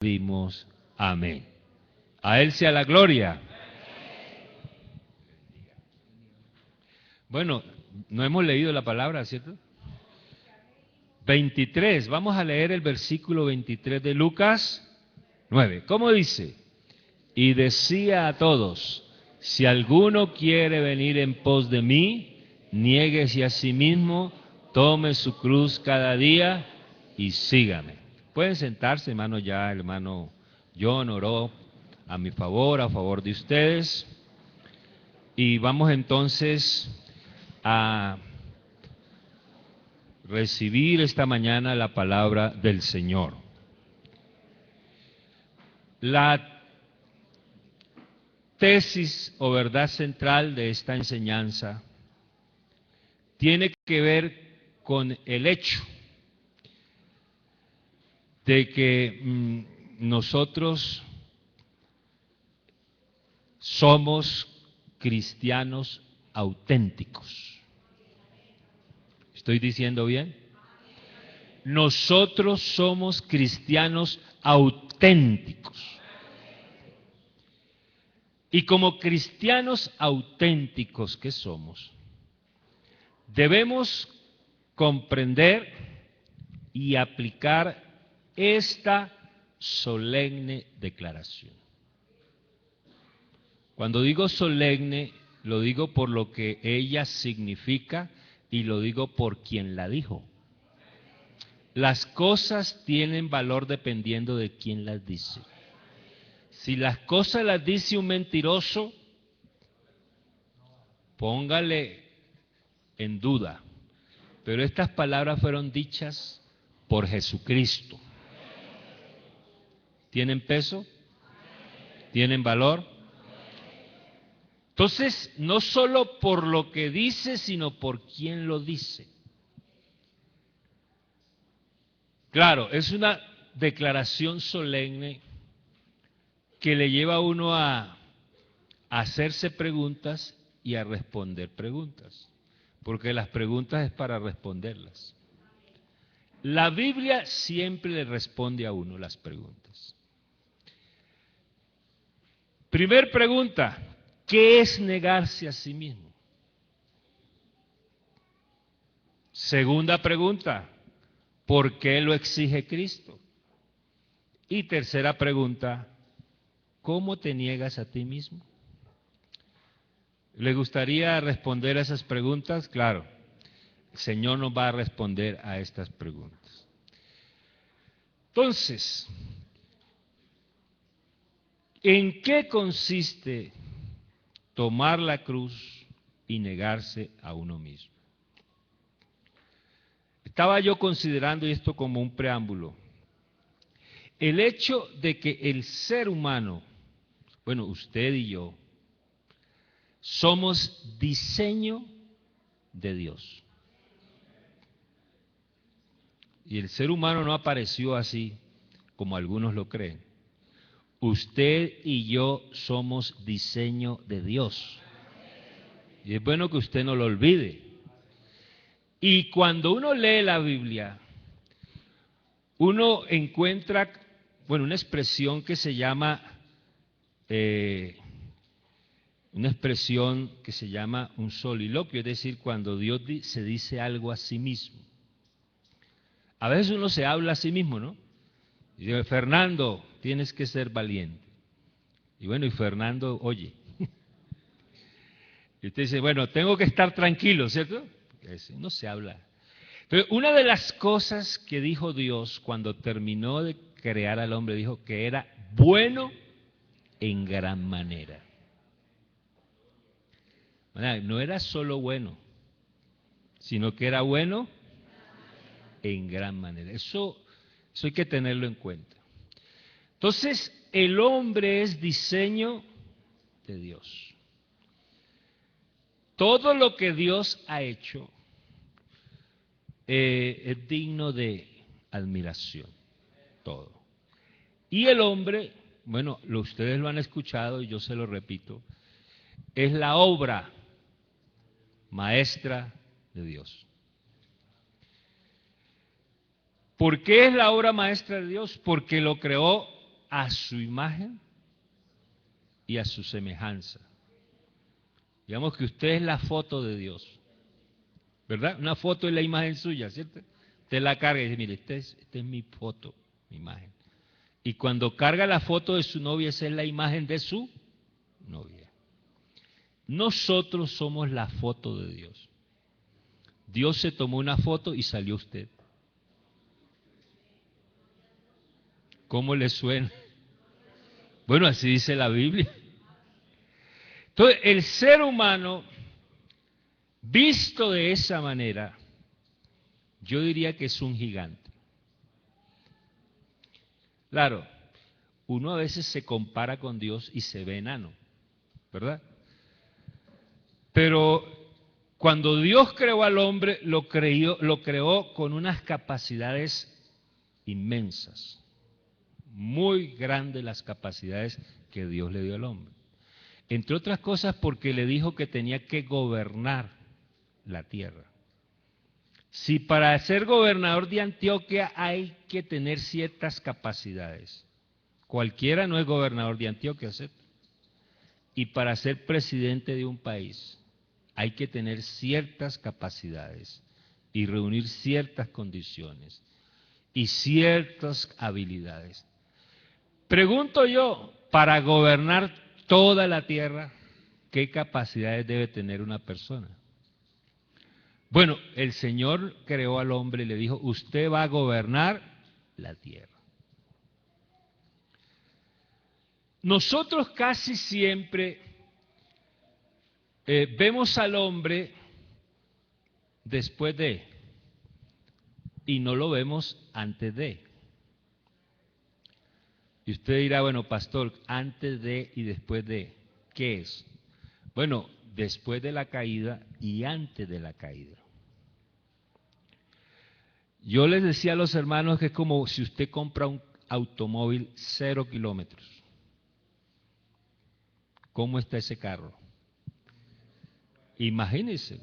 Dimos amén. A Él sea la gloria. Bueno, no hemos leído la palabra, ¿cierto? 23, vamos a leer el versículo 23 de Lucas 9. ¿Cómo dice? Y decía a todos, si alguno quiere venir en pos de mí, niéguese a sí mismo, tome su cruz cada día y sígame. Pueden sentarse, hermano, ya el hermano John oró a mi favor, a favor de ustedes. Y vamos entonces a recibir esta mañana la palabra del Señor. La tesis o verdad central de esta enseñanza tiene que ver con el hecho de que nosotros somos cristianos auténticos. ¿Estoy diciendo bien? Nosotros somos cristianos auténticos. Y como cristianos auténticos que somos, debemos comprender y aplicar esta solemne declaración. Cuando digo solemne, lo digo por lo que ella significa y lo digo por quien la dijo. Las cosas tienen valor dependiendo de quién las dice. Si las cosas las dice un mentiroso, póngale en duda. Pero estas palabras fueron dichas por Jesucristo. ¿Tienen peso? ¿Tienen valor? Entonces, no solo por lo que dice, sino por quién lo dice. Claro, es una declaración solemne que le lleva a uno a hacerse preguntas y a responder preguntas, porque las preguntas es para responderlas. La Biblia siempre le responde a uno las preguntas. Primer pregunta, ¿qué es negarse a sí mismo? Segunda pregunta, ¿por qué lo exige Cristo? Y tercera pregunta, ¿cómo te niegas a ti mismo? ¿Le gustaría responder a esas preguntas? Claro, el Señor nos va a responder a estas preguntas. Entonces, ¿en qué consiste tomar la cruz y negarse a uno mismo? Estaba yo considerando esto como un preámbulo. El hecho de que el ser humano, bueno, usted y yo, somos diseño de Dios. Y el ser humano no apareció así como algunos lo creen. Usted y yo somos diseño de Dios. Y es bueno que usted no lo olvide. Y cuando uno lee la Biblia, uno encuentra, bueno, una expresión que se llama un soliloquio, es decir, cuando Dios se dice algo a sí mismo. A veces uno se habla a sí mismo, ¿no? Y dice, Fernando, tienes que ser valiente. Y bueno, y Fernando oye. Y usted dice, bueno, tengo que estar tranquilo, ¿cierto? No se habla. Pero una de las cosas que dijo Dios cuando terminó de crear al hombre, dijo que era bueno en gran manera. No era solo bueno, sino que era bueno en gran manera. Eso hay que tenerlo en cuenta. Entonces, el hombre es diseño de Dios. Todo lo que Dios ha hecho es digno de admiración, todo. Y el hombre, bueno, ustedes lo han escuchado y yo se lo repito, es la obra maestra de Dios. ¿Por qué es la obra maestra de Dios? Porque lo creó a su imagen y a su semejanza. Digamos que usted es la foto de Dios, ¿verdad? Una foto es la imagen suya, ¿cierto? Usted la carga y dice, mire, esta es mi foto, mi imagen. Y cuando carga la foto de su novia, esa es la imagen de su novia. Nosotros somos la foto de Dios. Dios se tomó una foto y salió usted. ¿Cómo le suena? Bueno, así dice la Biblia. Entonces, el ser humano, visto de esa manera, yo diría que es un gigante. Claro, uno a veces se compara con Dios y se ve enano, ¿verdad? Pero cuando Dios creó al hombre, lo creó con unas capacidades inmensas. Muy grandes las capacidades que Dios le dio al hombre. Entre otras cosas porque le dijo que tenía que gobernar la tierra. Si para ser gobernador de Antioquia hay que tener ciertas capacidades, cualquiera no es gobernador de Antioquia, ¿cierto? Y para ser presidente de un país hay que tener ciertas capacidades y reunir ciertas condiciones y ciertas habilidades. Pregunto yo, para gobernar toda la tierra, ¿qué capacidades debe tener una persona? Bueno, el Señor creó al hombre y le dijo, usted va a gobernar la tierra. Nosotros casi siempre vemos al hombre después de, y no lo vemos antes de. Y usted dirá, bueno, pastor, antes de y después de, ¿qué es? Bueno, después de la caída y antes de la caída. Yo les decía a los hermanos que es como si usted compra un automóvil 0 kilómetros. ¿Cómo está ese carro? Imagínense.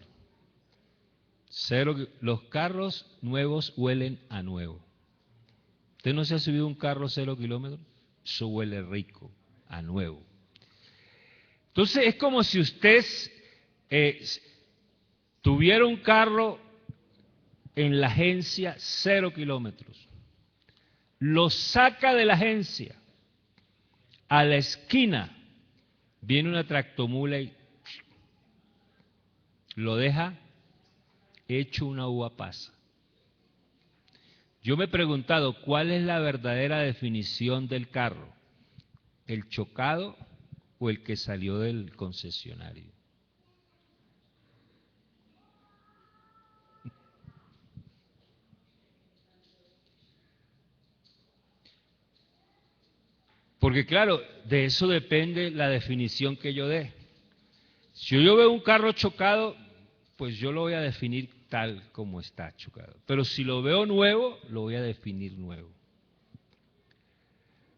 Los carros nuevos huelen a nuevo. ¿Usted no se ha subido un carro 0 kilómetros? Eso huele rico, a nuevo. Entonces es como si usted tuviera un carro en la agencia 0 kilómetros. Lo saca de la agencia. A la esquina viene una tractomula y lo deja hecho una uva pasa. Yo me he preguntado, ¿cuál es la verdadera definición del carro? ¿El chocado o el que salió del concesionario? Porque claro, de eso depende la definición que yo dé. Si yo veo un carro chocado, pues yo lo voy a definir tal como está chocado. Pero si lo veo nuevo, lo voy a definir nuevo.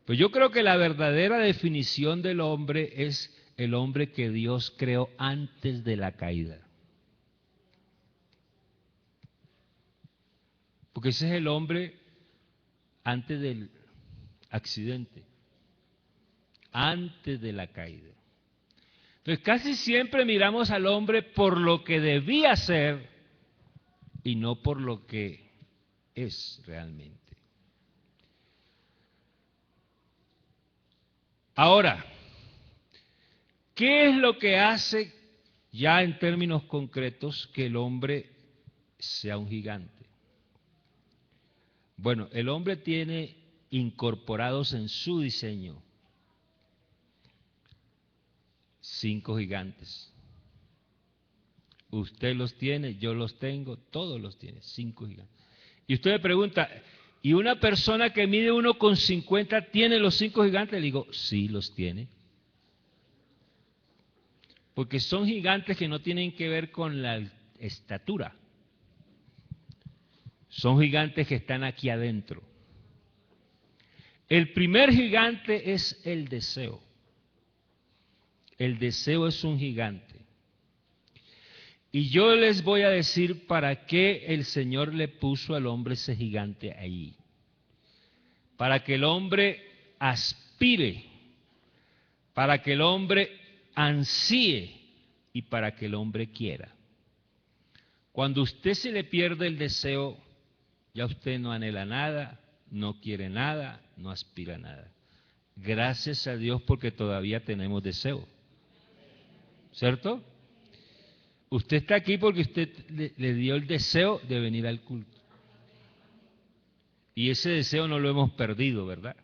Pues yo creo que la verdadera definición del hombre es el hombre que Dios creó antes de la caída. Porque ese es el hombre antes del accidente, antes de la caída. Entonces casi siempre miramos al hombre por lo que debía ser y no por lo que es realmente. Ahora, ¿qué es lo que hace ya en términos concretos que el hombre sea un gigante? Bueno, el hombre tiene incorporados en su diseño 5 gigantes. Usted los tiene, yo los tengo, todos los tiene, 5 gigantes. Y usted me pregunta, ¿y una persona que mide 1,50 tiene los 5 gigantes? Le digo, sí, los tiene. Porque son gigantes que no tienen que ver con la estatura. Son gigantes que están aquí adentro. El primer gigante es el deseo. El deseo es un gigante. Y yo les voy a decir para qué el Señor le puso al hombre ese gigante ahí. Para que el hombre aspire, para que el hombre ansíe y para que el hombre quiera. Cuando usted se le pierde el deseo, ya usted no anhela nada, no quiere nada, no aspira a nada. Gracias a Dios porque todavía tenemos deseo. ¿Cierto? Usted está aquí porque usted le dio el deseo de venir al culto. Y ese deseo no lo hemos perdido, ¿verdad?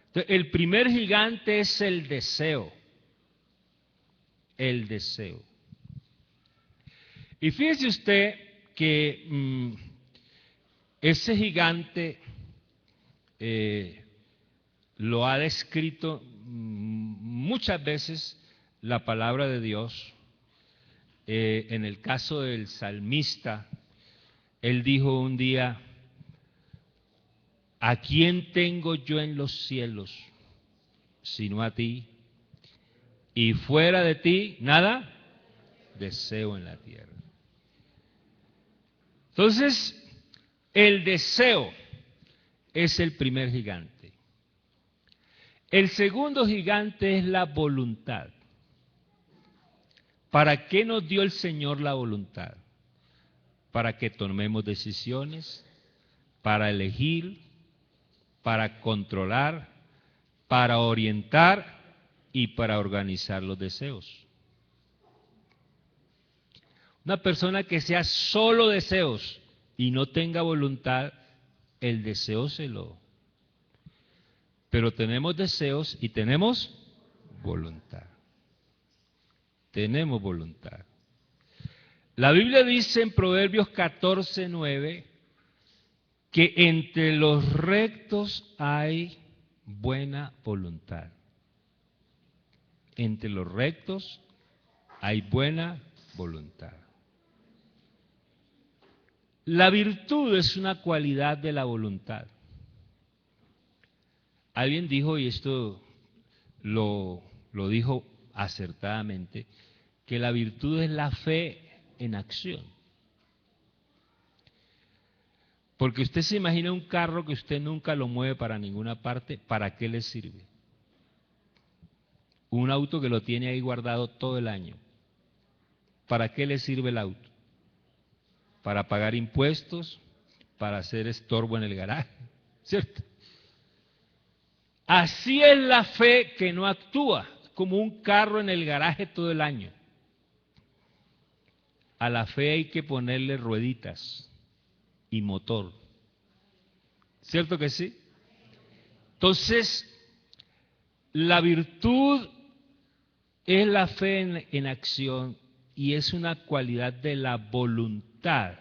Entonces, el primer gigante es el deseo. El deseo. Y fíjese usted que ese gigante lo ha descrito muchas veces la palabra de Dios. En el caso del salmista, él dijo un día: ¿a quién tengo yo en los cielos sino a ti? Y fuera de ti, nada deseo en la tierra. Entonces, el deseo es el primer gigante. El segundo gigante es la voluntad. ¿Para qué nos dio el Señor la voluntad? Para que tomemos decisiones, para elegir, para controlar, para orientar y para organizar los deseos. Una persona que sea solo deseos y no tenga voluntad, el deseo se lo... Pero tenemos deseos y tenemos voluntad. Tenemos voluntad. La Biblia dice en Proverbios 14:9 que entre los rectos hay buena voluntad. Entre los rectos hay buena voluntad. La virtud es una cualidad de la voluntad. Alguien dijo, y esto lo dijo acertadamente, que la virtud es la fe en acción. Porque usted se imagina un carro que usted nunca lo mueve para ninguna parte, ¿para qué le sirve? Un auto que lo tiene ahí guardado todo el año, ¿para qué le sirve el auto? Para pagar impuestos, para hacer estorbo en el garaje, ¿cierto? Así es la fe que no actúa, como un carro en el garaje todo el año. A la fe hay que ponerle rueditas y motor. ¿Cierto que sí? Entonces, la virtud es la fe en acción y es una cualidad de la voluntad.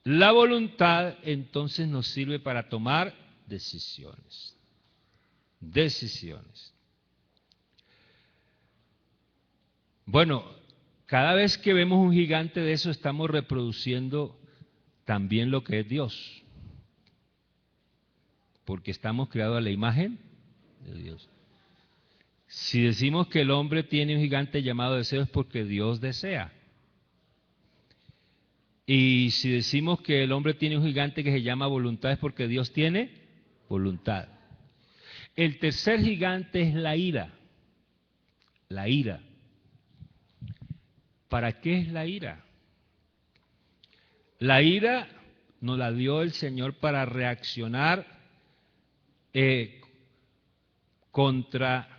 La voluntad entonces nos sirve para tomar decisiones. Decisiones. Bueno, cada vez que vemos un gigante de eso estamos reproduciendo también lo que es Dios. Porque estamos creados a la imagen de Dios. Si decimos que el hombre tiene un gigante llamado deseo es porque Dios desea. Y si decimos que el hombre tiene un gigante que se llama voluntad es porque Dios tiene voluntad. El tercer gigante es la ira. La ira. ¿Para qué es la ira? La ira nos la dio el Señor para reaccionar contra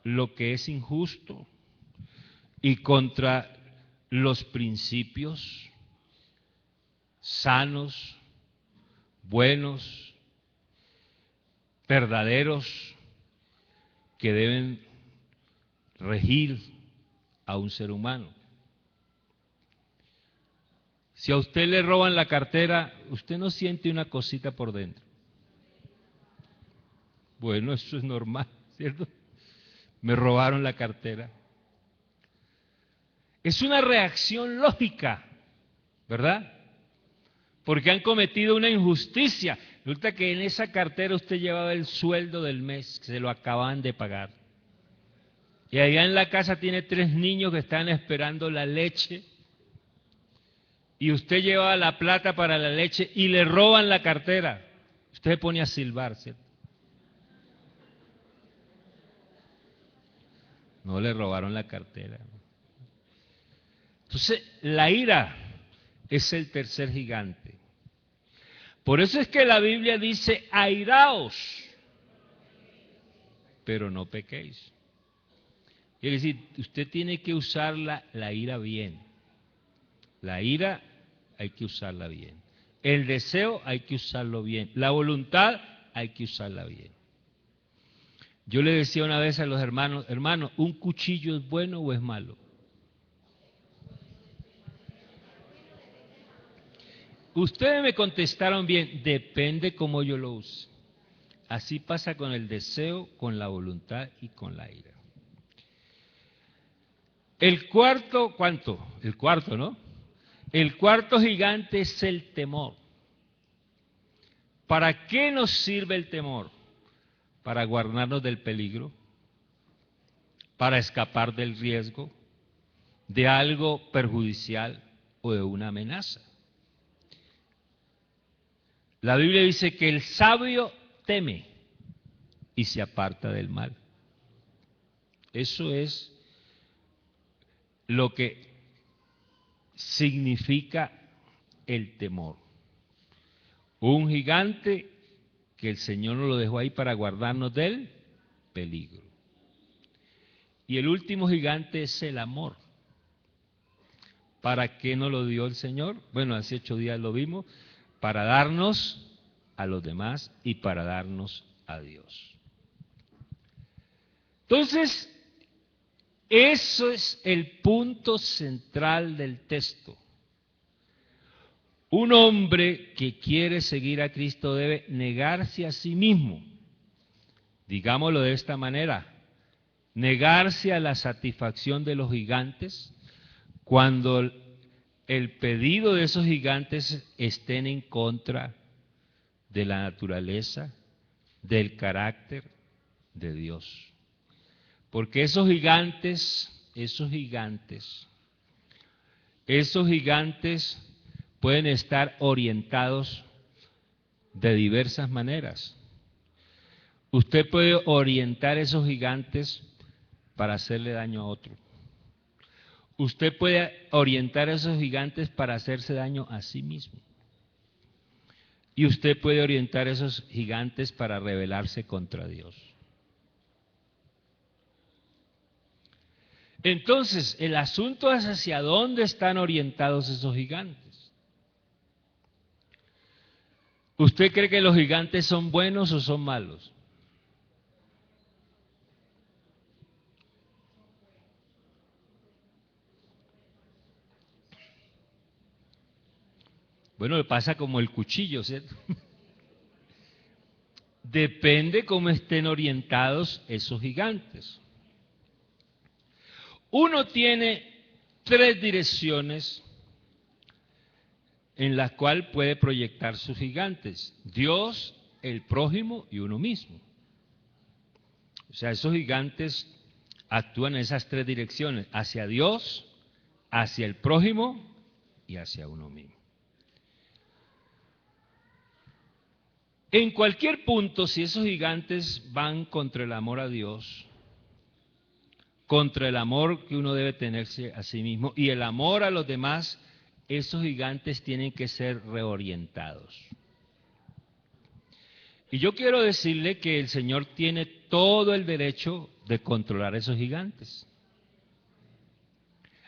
lo que es injusto y contra los principios sanos, buenos, verdaderos, que deben regir a un ser humano. Si a usted le roban la cartera, usted no siente una cosita por dentro. Bueno, eso es normal, ¿cierto? Me robaron la cartera. Es una reacción lógica, ¿verdad? Porque han cometido una injusticia. Resulta que en esa cartera usted llevaba el sueldo del mes, que se lo acaban de pagar. Y allá en la casa tiene 3 niños que están esperando la leche. Y usted llevaba la plata para la leche y le roban la cartera. Usted se pone a silbar, ¿cierto? No le robaron la cartera. Entonces, la ira es el tercer gigante. Por eso es que la Biblia dice, airaos, pero no pequéis. Quiere decir, usted tiene que usar la ira bien. La ira hay que usarla bien. El deseo hay que usarlo bien. La voluntad hay que usarla bien. Yo le decía una vez a los hermanos, hermanos, ¿un cuchillo es bueno o es malo? Ustedes me contestaron bien, depende cómo yo lo use. Así pasa con el deseo, con la voluntad y con la ira. El cuarto, ¿cuánto? El cuarto, ¿no? El cuarto gigante es el temor. ¿Para qué nos sirve el temor? Para guardarnos del peligro, para escapar del riesgo, de algo perjudicial o de una amenaza. La Biblia dice que el sabio teme y se aparta del mal. Eso es lo que significa el temor. Un gigante que el Señor nos lo dejó ahí para guardarnos del peligro. Y el último gigante es el amor. ¿Para qué nos lo dio el Señor? Bueno, hace 8 días lo vimos, para darnos a los demás y para darnos a Dios. Entonces, eso es el punto central del texto. Un hombre que quiere seguir a Cristo debe negarse a sí mismo. Digámoslo de esta manera, negarse a la satisfacción de los gigantes cuando el pedido de esos gigantes estén en contra de la naturaleza, del carácter de Dios. Porque esos gigantes pueden estar orientados de diversas maneras. Usted puede orientar esos gigantes para hacerle daño a otro. Usted puede orientar esos gigantes para hacerse daño a sí mismo. Y usted puede orientar esos gigantes para rebelarse contra Dios. Entonces, el asunto es hacia dónde están orientados esos gigantes. ¿Usted cree que los gigantes son buenos o son malos? Bueno, le pasa como el cuchillo, ¿cierto? Depende cómo estén orientados esos gigantes. Uno tiene 3 direcciones en las cuales puede proyectar sus gigantes: Dios, el prójimo y uno mismo. O sea, esos gigantes actúan en esas 3 direcciones: hacia Dios, hacia el prójimo y hacia uno mismo. En cualquier punto, si esos gigantes van contra el amor a Dios, contra el amor que uno debe tenerse a sí mismo y el amor a los demás, esos gigantes tienen que ser reorientados. Y yo quiero decirle que el Señor tiene todo el derecho de controlar esos gigantes.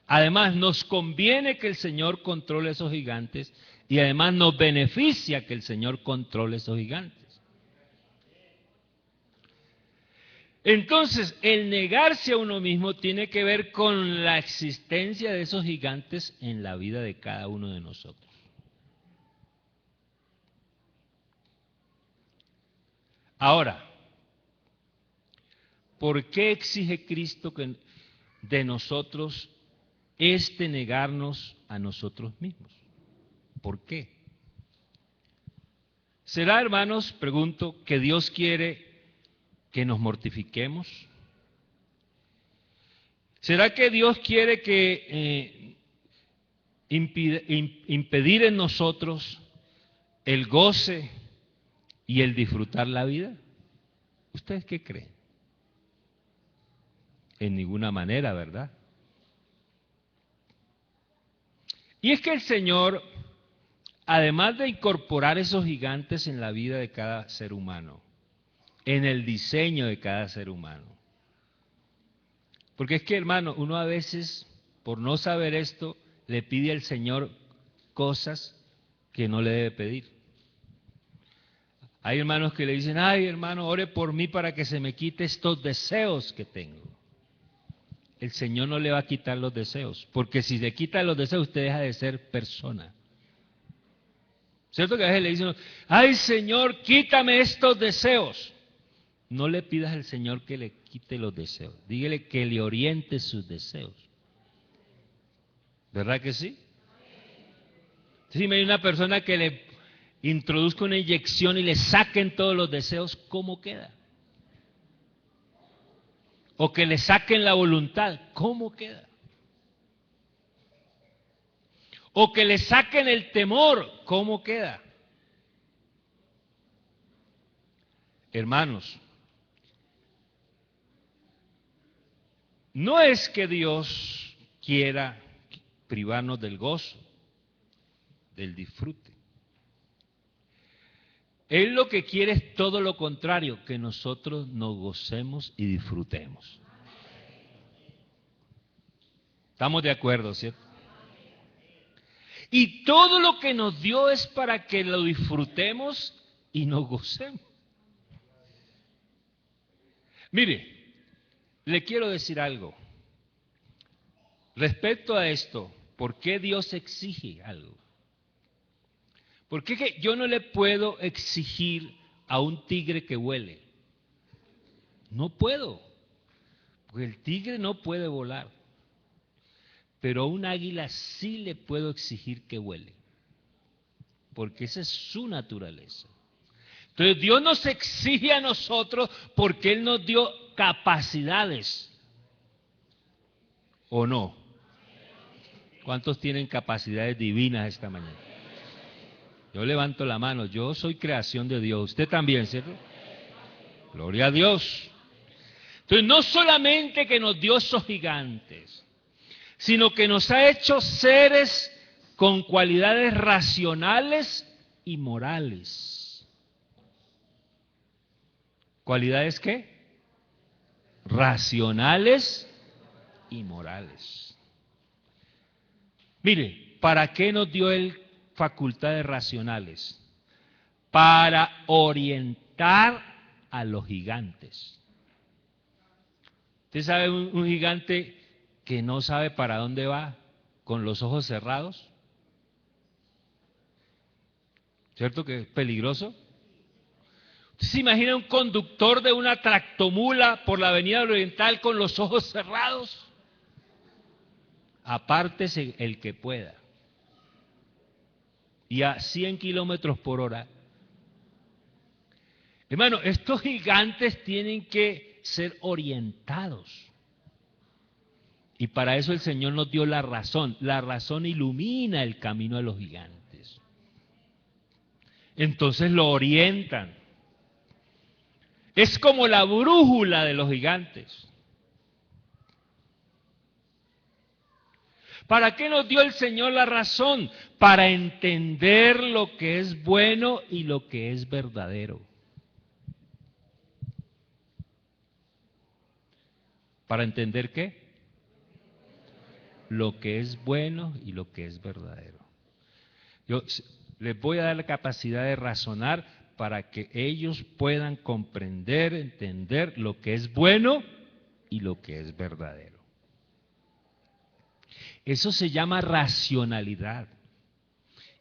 Además, nos conviene que el Señor controle esos gigantes y además nos beneficia que el Señor controle esos gigantes. Entonces, el negarse a uno mismo tiene que ver con la existencia de esos gigantes en la vida de cada uno de nosotros. Ahora, ¿por qué exige Cristo de nosotros negarnos a nosotros mismos? ¿Por qué? ¿Será, hermanos, pregunto, que Dios quiere que nos mortifiquemos? ¿Será que Dios quiere que impedir en nosotros el goce y el disfrutar la vida? ¿Ustedes qué creen? En ninguna manera, ¿verdad? Y es que el Señor, además de incorporar esos gigantes en la vida de cada ser humano, en el diseño de cada ser humano, porque es que, hermano, uno a veces, por no saber esto, le pide al Señor cosas que no le debe pedir. Hay hermanos que le dicen, ay, hermano, ore por mí para que se me quite estos deseos que tengo. El Señor no le va a quitar los deseos, porque si le quita los deseos, usted deja de ser persona. ¿Cierto que a veces le dicen, ay, Señor, quítame estos deseos? No le pidas al Señor que le quite los deseos. Dígale que le oriente sus deseos. ¿Verdad que sí? Si me hay una persona que le introduzca una inyección y le saquen todos los deseos, ¿cómo queda? O que le saquen la voluntad, ¿cómo queda? O que le saquen el temor, ¿cómo queda? Hermanos, no es que Dios quiera privarnos del gozo, del disfrute. Él lo que quiere es todo lo contrario, que nosotros nos gocemos y disfrutemos. ¿Estamos de acuerdo, cierto? Y todo lo que nos dio es para que lo disfrutemos y nos gocemos. Mire, le quiero decir algo. Respecto a esto, ¿por qué Dios exige algo? Porque es que yo no le puedo exigir a un tigre que vuele. No puedo. Porque el tigre no puede volar. Pero a un águila sí le puedo exigir que vuele. Porque esa es su naturaleza. Entonces Dios nos exige a nosotros porque Él nos dio capacidades. ¿O no? ¿Cuántos tienen capacidades divinas esta mañana? Yo levanto la mano, yo soy creación de Dios. Usted también, ¿cierto? Gloria a Dios. Entonces, no solamente que nos dio esos gigantes, sino que nos ha hecho seres con cualidades racionales y morales. ¿Cualidades qué? Racionales y morales. Mire, ¿para qué nos dio Él facultades racionales? Para orientar a los gigantes. ¿Usted sabe un gigante que no sabe para dónde va con los ojos cerrados? ¿Cierto que es peligroso? ¿Usted se imagina un conductor de una tractomula por la avenida Oriental con los ojos cerrados? Apártese el que pueda. Y a 100 kilómetros por hora. Hermano, estos gigantes tienen que ser orientados. Y para eso el Señor nos dio la razón. La razón ilumina el camino de los gigantes. Entonces lo orientan. Es como la brújula de los gigantes. ¿Para qué nos dio el Señor la razón? Para entender lo que es bueno y lo que es verdadero. ¿Para entender qué? Lo que es bueno y lo que es verdadero. Yo les voy a dar la capacidad de razonar para que ellos puedan comprender, entender lo que es bueno y lo que es verdadero. Eso se llama racionalidad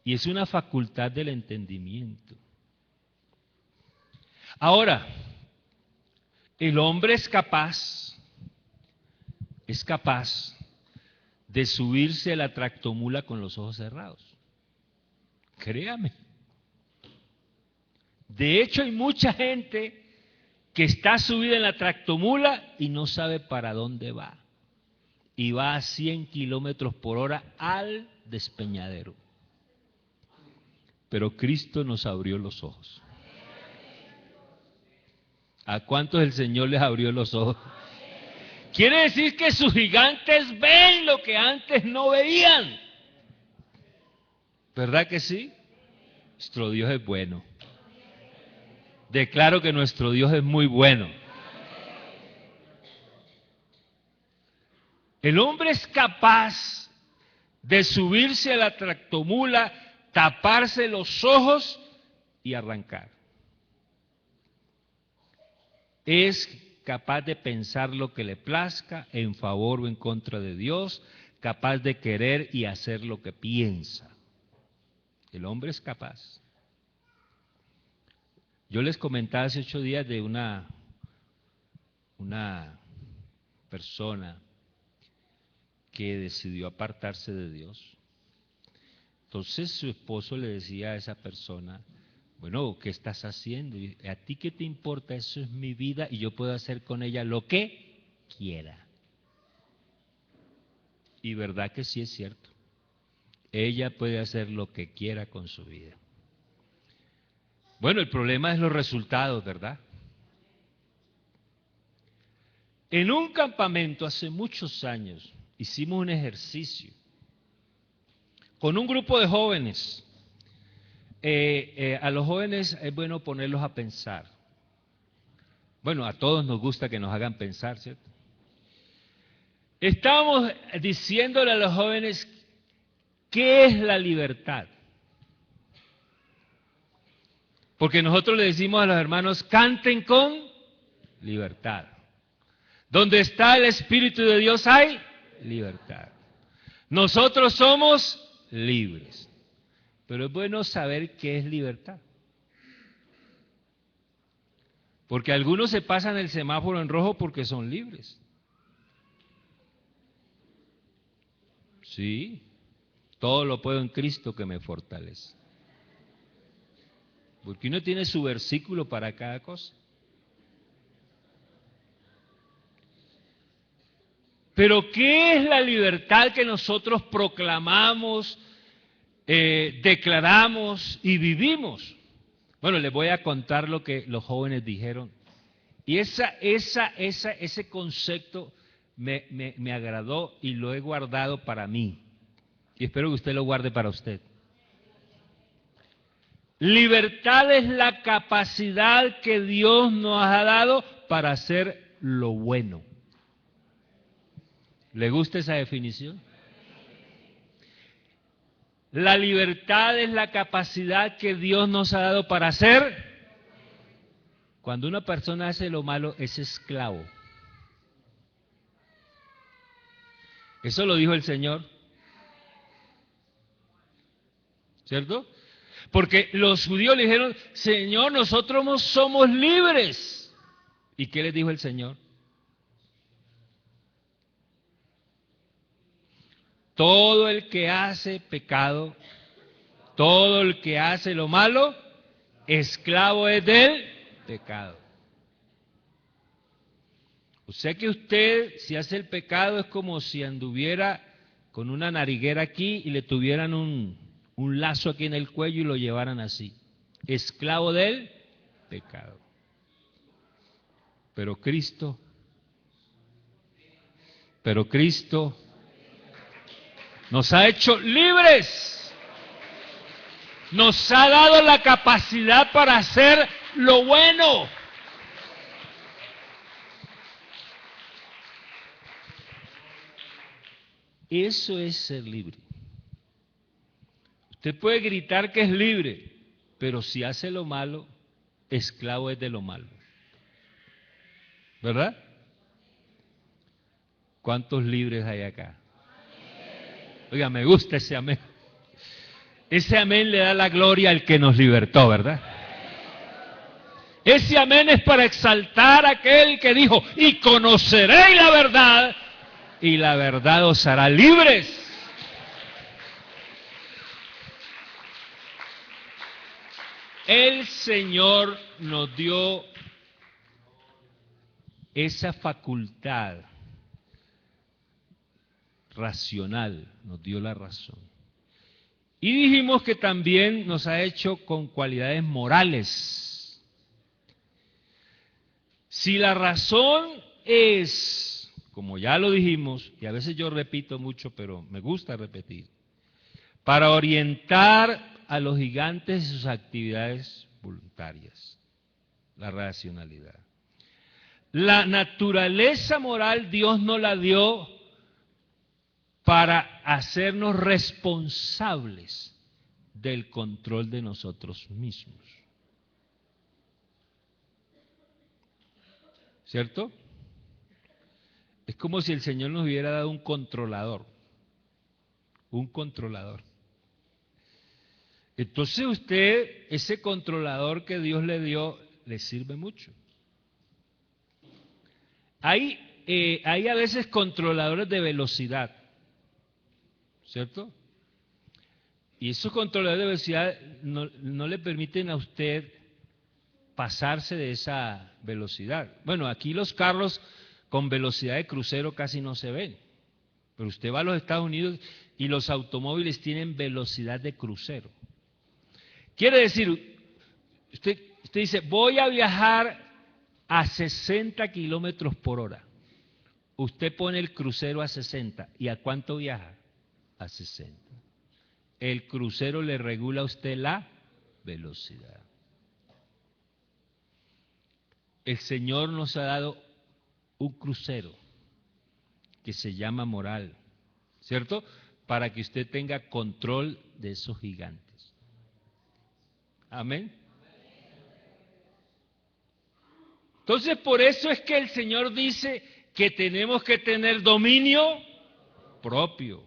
y es una facultad del entendimiento. Ahora, el hombre es capaz de subirse a la tractomula con los ojos cerrados. Créame. De hecho, hay mucha gente que está subida en la tractomula y no sabe para dónde va. Y va a 100 kilómetros por hora al despeñadero. Pero Cristo nos abrió los ojos. ¿A cuántos el Señor les abrió los ojos? Quiere decir que sus gigantes ven lo que antes no veían. ¿Verdad que sí? Nuestro Dios es bueno. Declaro que nuestro Dios es muy bueno. El hombre es capaz de subirse a la tractomula, taparse los ojos y arrancar. Es capaz de pensar lo que le plazca, en favor o en contra de Dios, capaz de querer y hacer lo que piensa. El hombre es capaz. Yo les comentaba hace 8 días de una persona que decidió apartarse de Dios. Entonces su esposo le decía a esa persona, bueno, ¿qué estás haciendo? Y, ¿a ti qué te importa? Eso es mi vida y yo puedo hacer con ella lo que quiera. Y verdad que sí es cierto. Ella puede hacer lo que quiera con su vida. Bueno, el problema es los resultados, ¿verdad? En un campamento hace muchos años hicimos un ejercicio con un grupo de jóvenes. A los jóvenes es bueno ponerlos a pensar. Bueno, a todos nos gusta que nos hagan pensar, ¿cierto? Estábamos diciéndole a los jóvenes qué es la libertad. Porque nosotros le decimos a los hermanos, canten con libertad. Donde está el Espíritu de Dios hay libertad. Nosotros somos libres. Pero es bueno saber qué es libertad. Porque algunos se pasan el semáforo en rojo porque son libres. Sí, todo lo puedo en Cristo que me fortalece. Porque uno tiene su versículo para cada cosa. Pero ¿qué es la libertad que nosotros proclamamos, declaramos y vivimos? Bueno, les voy a contar lo que los jóvenes dijeron. Y ese concepto me agradó y lo he guardado para mí. Y espero que usted lo guarde para usted. Libertad es la capacidad que Dios nos ha dado para hacer lo bueno. ¿Le gusta esa definición? La libertad es la capacidad que Dios nos ha dado para hacer. Cuando una persona hace lo malo, es esclavo. Eso lo dijo el Señor. ¿Cierto? Porque los judíos le dijeron, Señor, nosotros no somos libres. ¿Y qué les dijo el Señor? Todo el que hace pecado, todo el que hace lo malo, esclavo es del pecado. O sea que usted, si hace el pecado, es como si anduviera con una nariguera aquí y le tuvieran un lazo aquí en el cuello y lo llevaran así. Esclavo del pecado. Pero Cristo nos ha hecho libres. Nos ha dado la capacidad para hacer lo bueno. Eso es ser libre. Usted puede gritar que es libre, pero si hace lo malo, esclavo es de lo malo. ¿Verdad? ¿Cuántos libres hay acá? Oiga, me gusta ese amén. Ese amén le da la gloria al que nos libertó, ¿verdad? Ese amén es para exaltar a aquel que dijo, y conoceréis la verdad, y la verdad os hará libres. El Señor nos dio esa facultad racional, nos dio la razón. Y dijimos que también nos ha hecho con cualidades morales. Si la razón es, como ya lo dijimos, y a veces yo repito mucho, pero me gusta repetir, para orientar a los gigantes en sus actividades voluntarias, la racionalidad. La naturaleza moral Dios nos la dio para hacernos responsables del control de nosotros mismos. ¿Cierto? Es como si el Señor nos hubiera dado un controlador. Un controlador. Entonces usted, ese controlador que Dios le dio, le sirve mucho. Hay a veces controladores de velocidad, ¿cierto? Y esos controladores de velocidad no le permiten a usted pasarse de esa velocidad. Bueno, aquí los carros con velocidad de crucero casi no se ven, pero usted va a los Estados Unidos y los automóviles tienen velocidad de crucero. Quiere decir, usted dice, voy a viajar a 60 kilómetros por hora. Usted pone el crucero a 60. ¿Y a cuánto viaja? A 60. El crucero le regula a usted la velocidad. El Señor nos ha dado un crucero que se llama moral, ¿cierto? Para que usted tenga control de esos gigantes. Amén. Entonces, por eso es que el Señor dice que tenemos que tener dominio propio.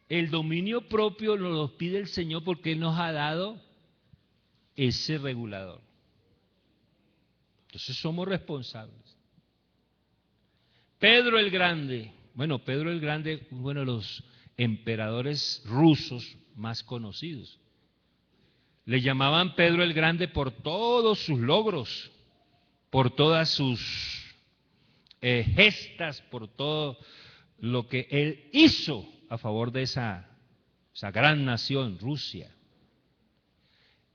El dominio propio nos lo pide el Señor porque Él nos ha dado ese regulador. Entonces somos responsables. Pedro el Grande, Pedro el Grande, uno de los emperadores rusos más conocidos. Le llamaban Pedro el Grande por todos sus logros, por todas sus gestas, por todo lo que él hizo a favor de esa gran nación, Rusia.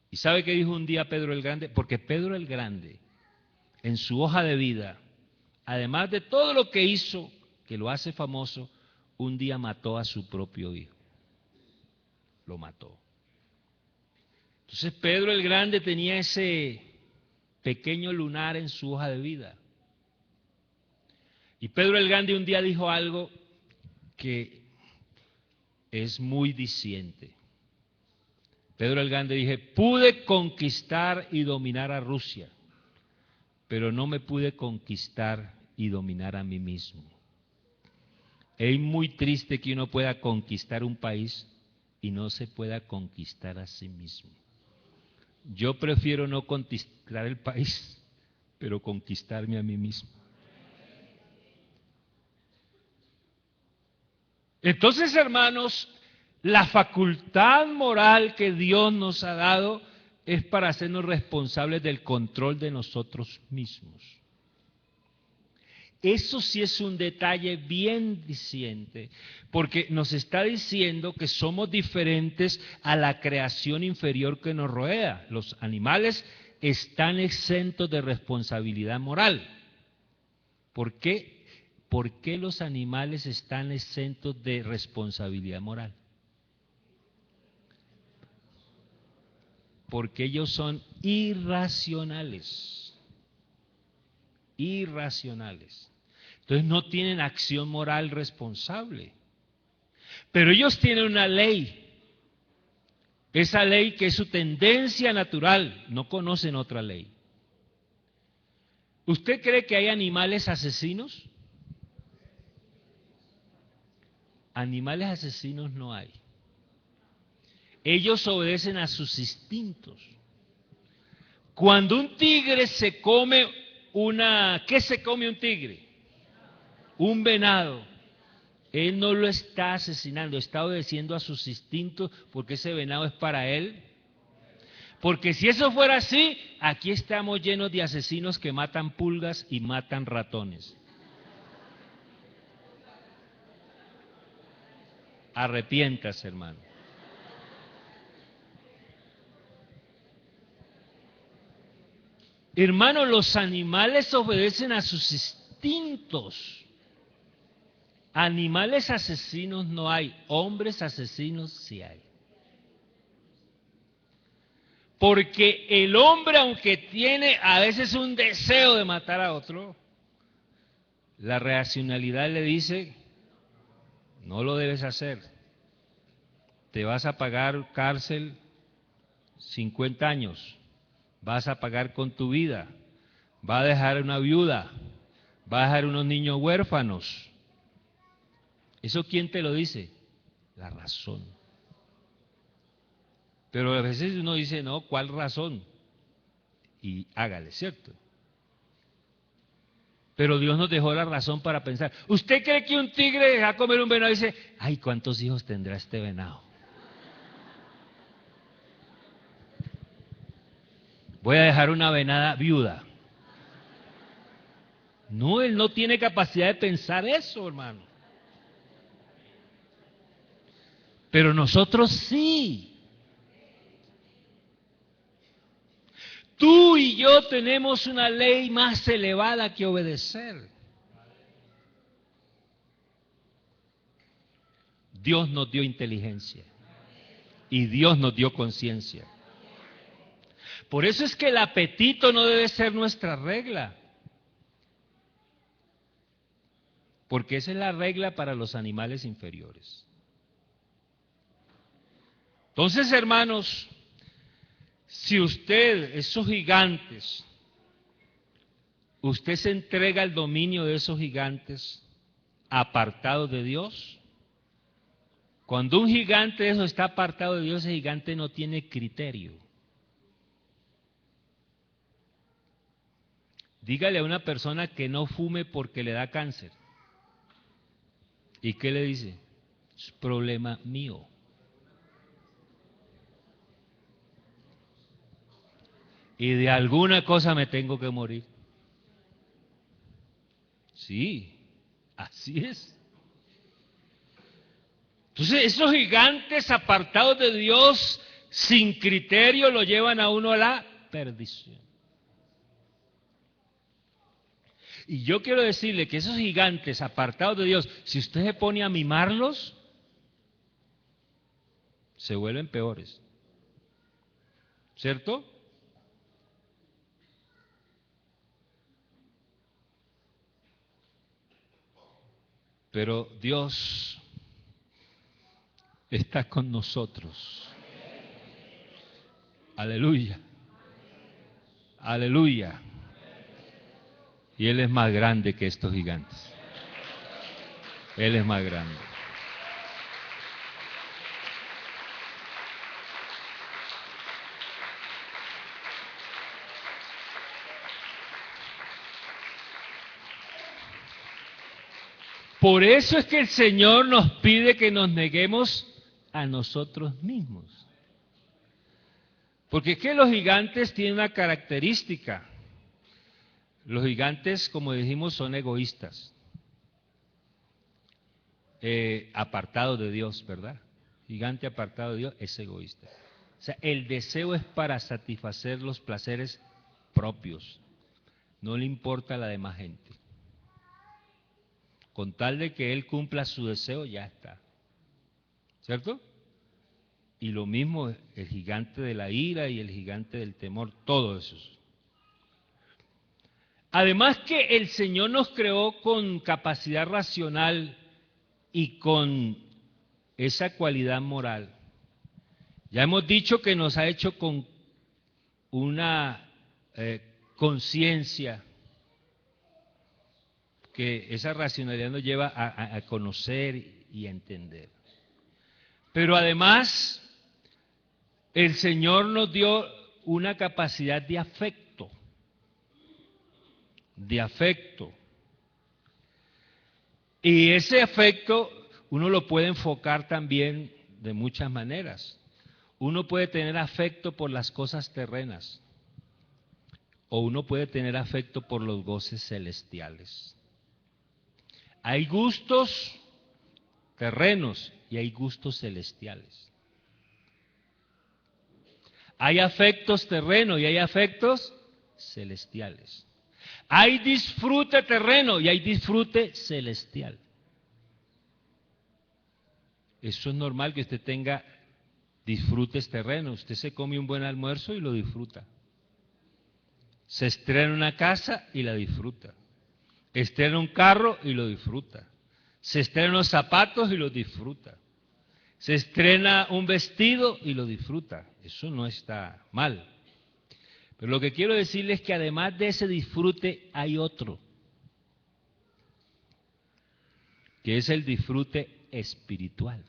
¿Y sabe qué dijo un día Pedro el Grande? Porque Pedro el Grande, en su hoja de vida, además de todo lo que hizo, que lo hace famoso, un día mató a su propio hijo. Lo mató. Entonces Pedro el Grande tenía ese pequeño lunar en su hoja de vida. Y Pedro el Grande un día dijo algo que es muy diciente. Pedro el Grande dije, pude conquistar y dominar a Rusia, pero no me pude conquistar y dominar a mí mismo. Es muy triste que uno pueda conquistar un país y no se pueda conquistar a sí mismo. Yo prefiero no conquistar el país, pero conquistarme a mí mismo. Entonces, hermanos, la facultad moral que Dios nos ha dado es para hacernos responsables del control de nosotros mismos. Eso sí es un detalle bien diciente, porque nos está diciendo que somos diferentes a la creación inferior que nos rodea. Los animales están exentos de responsabilidad moral. ¿Por qué? ¿Por qué los animales están exentos de responsabilidad moral? Porque ellos son irracionales. Irracionales. Entonces no tienen acción moral responsable. Pero ellos tienen una ley. Esa ley que es su tendencia natural. No conocen otra ley. ¿Usted cree que hay animales asesinos? Animales asesinos no hay. Ellos obedecen a sus instintos. Cuando un tigre se come ¿qué se come un tigre? Un venado. Él no lo está asesinando, está obedeciendo a sus instintos porque ese venado es para él. Porque si eso fuera así, aquí estamos llenos de asesinos que matan pulgas y matan ratones. Arrepiéntase, hermano. Hermano, los animales obedecen a sus instintos. Animales asesinos no hay, hombres asesinos sí hay. Porque el hombre, aunque tiene a veces un deseo de matar a otro, la racionalidad le dice, no lo debes hacer. Te vas a pagar cárcel 50 años, vas a pagar con tu vida, vas a dejar una viuda, vas a dejar unos niños huérfanos. ¿Eso quién te lo dice? La razón. Pero a veces uno dice, no, ¿cuál razón? Y hágale, ¿cierto? Pero Dios nos dejó la razón para pensar. ¿Usted cree que un tigre va a comer un venado y dice, ay, ¿cuántos hijos tendrá este venado? Voy a dejar una venada viuda. No, él no tiene capacidad de pensar eso, hermano. Pero nosotros sí. Tú y yo tenemos una ley más elevada que obedecer. Dios nos dio inteligencia y Dios nos dio conciencia. Por eso es que el apetito no debe ser nuestra regla, porque esa es la regla para los animales inferiores. Entonces, hermanos, si usted, esos gigantes, usted se entrega al dominio de esos gigantes apartados de Dios, cuando un gigante de eso está apartado de Dios, ese gigante no tiene criterio. Dígale a una persona que no fume porque le da cáncer. ¿Y qué le dice? Es problema mío. Y de alguna cosa me tengo que morir. Sí, así es. Entonces, esos gigantes apartados de Dios, sin criterio, lo llevan a uno a la perdición. Y yo quiero decirle que esos gigantes apartados de Dios, si usted se pone a mimarlos, se vuelven peores. ¿Cierto? Pero Dios está con nosotros. Aleluya. Aleluya. Y Él es más grande que estos gigantes. Él es más grande. Por eso es que el Señor nos pide que nos neguemos a nosotros mismos. Porque es que los gigantes tienen una característica. Los gigantes, como dijimos, son egoístas. Apartado de Dios, ¿verdad? Gigante apartado de Dios es egoísta. O sea, el deseo es para satisfacer los placeres propios. No le importa a la demás gente. Con tal de que él cumpla su deseo, ya está. ¿Cierto? Y lo mismo el gigante de la ira y el gigante del temor, todo eso. Además que el Señor nos creó con capacidad racional y con esa cualidad moral. Ya hemos dicho que nos ha hecho con una conciencia, que esa racionalidad nos lleva a conocer y a entender. Pero además, el Señor nos dio una capacidad de afecto. De afecto. Y ese afecto uno lo puede enfocar también de muchas maneras. Uno puede tener afecto por las cosas terrenas o uno puede tener afecto por los goces celestiales. Hay gustos terrenos y hay gustos celestiales. Hay afectos terrenos y hay afectos celestiales. Hay disfrute terreno y hay disfrute celestial. Eso es normal que usted tenga disfrutes terrenos. Usted se come un buen almuerzo y lo disfruta. Se estrena una casa y la disfruta. Estrena un carro y lo disfruta. Se estrena unos zapatos y los disfruta. Se estrena un vestido y lo disfruta. Eso no está mal. Pero lo que quiero decirles es que además de ese disfrute hay otro, que es el disfrute espiritual.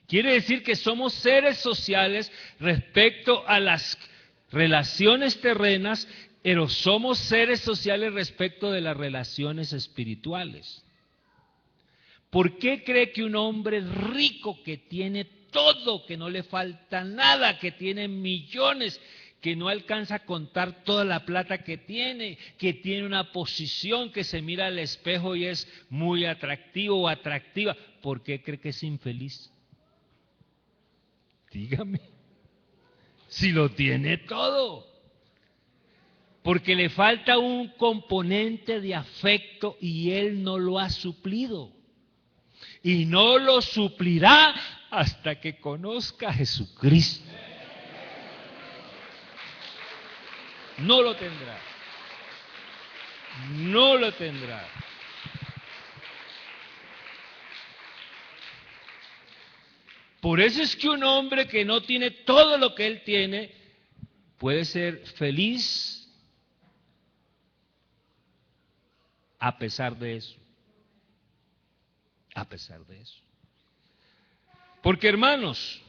Quiere decir que somos seres sociales respecto a las relaciones terrenas, pero somos seres sociales respecto de las relaciones espirituales. ¿Por qué cree que un hombre rico que tiene todo, que no le falta nada, que tiene millones, que no alcanza a contar toda la plata que tiene una posición, que se mira al espejo y es muy atractivo o atractiva, ¿por qué cree que es infeliz? Dígame, si lo tiene todo. Porque le falta un componente de afecto y él no lo ha suplido. Y no lo suplirá hasta que conozca a Jesucristo. No lo tendrá. No lo tendrá. Por eso es que un hombre que no tiene todo lo que él tiene puede ser feliz a pesar de eso. A pesar de eso. Porque, hermanos,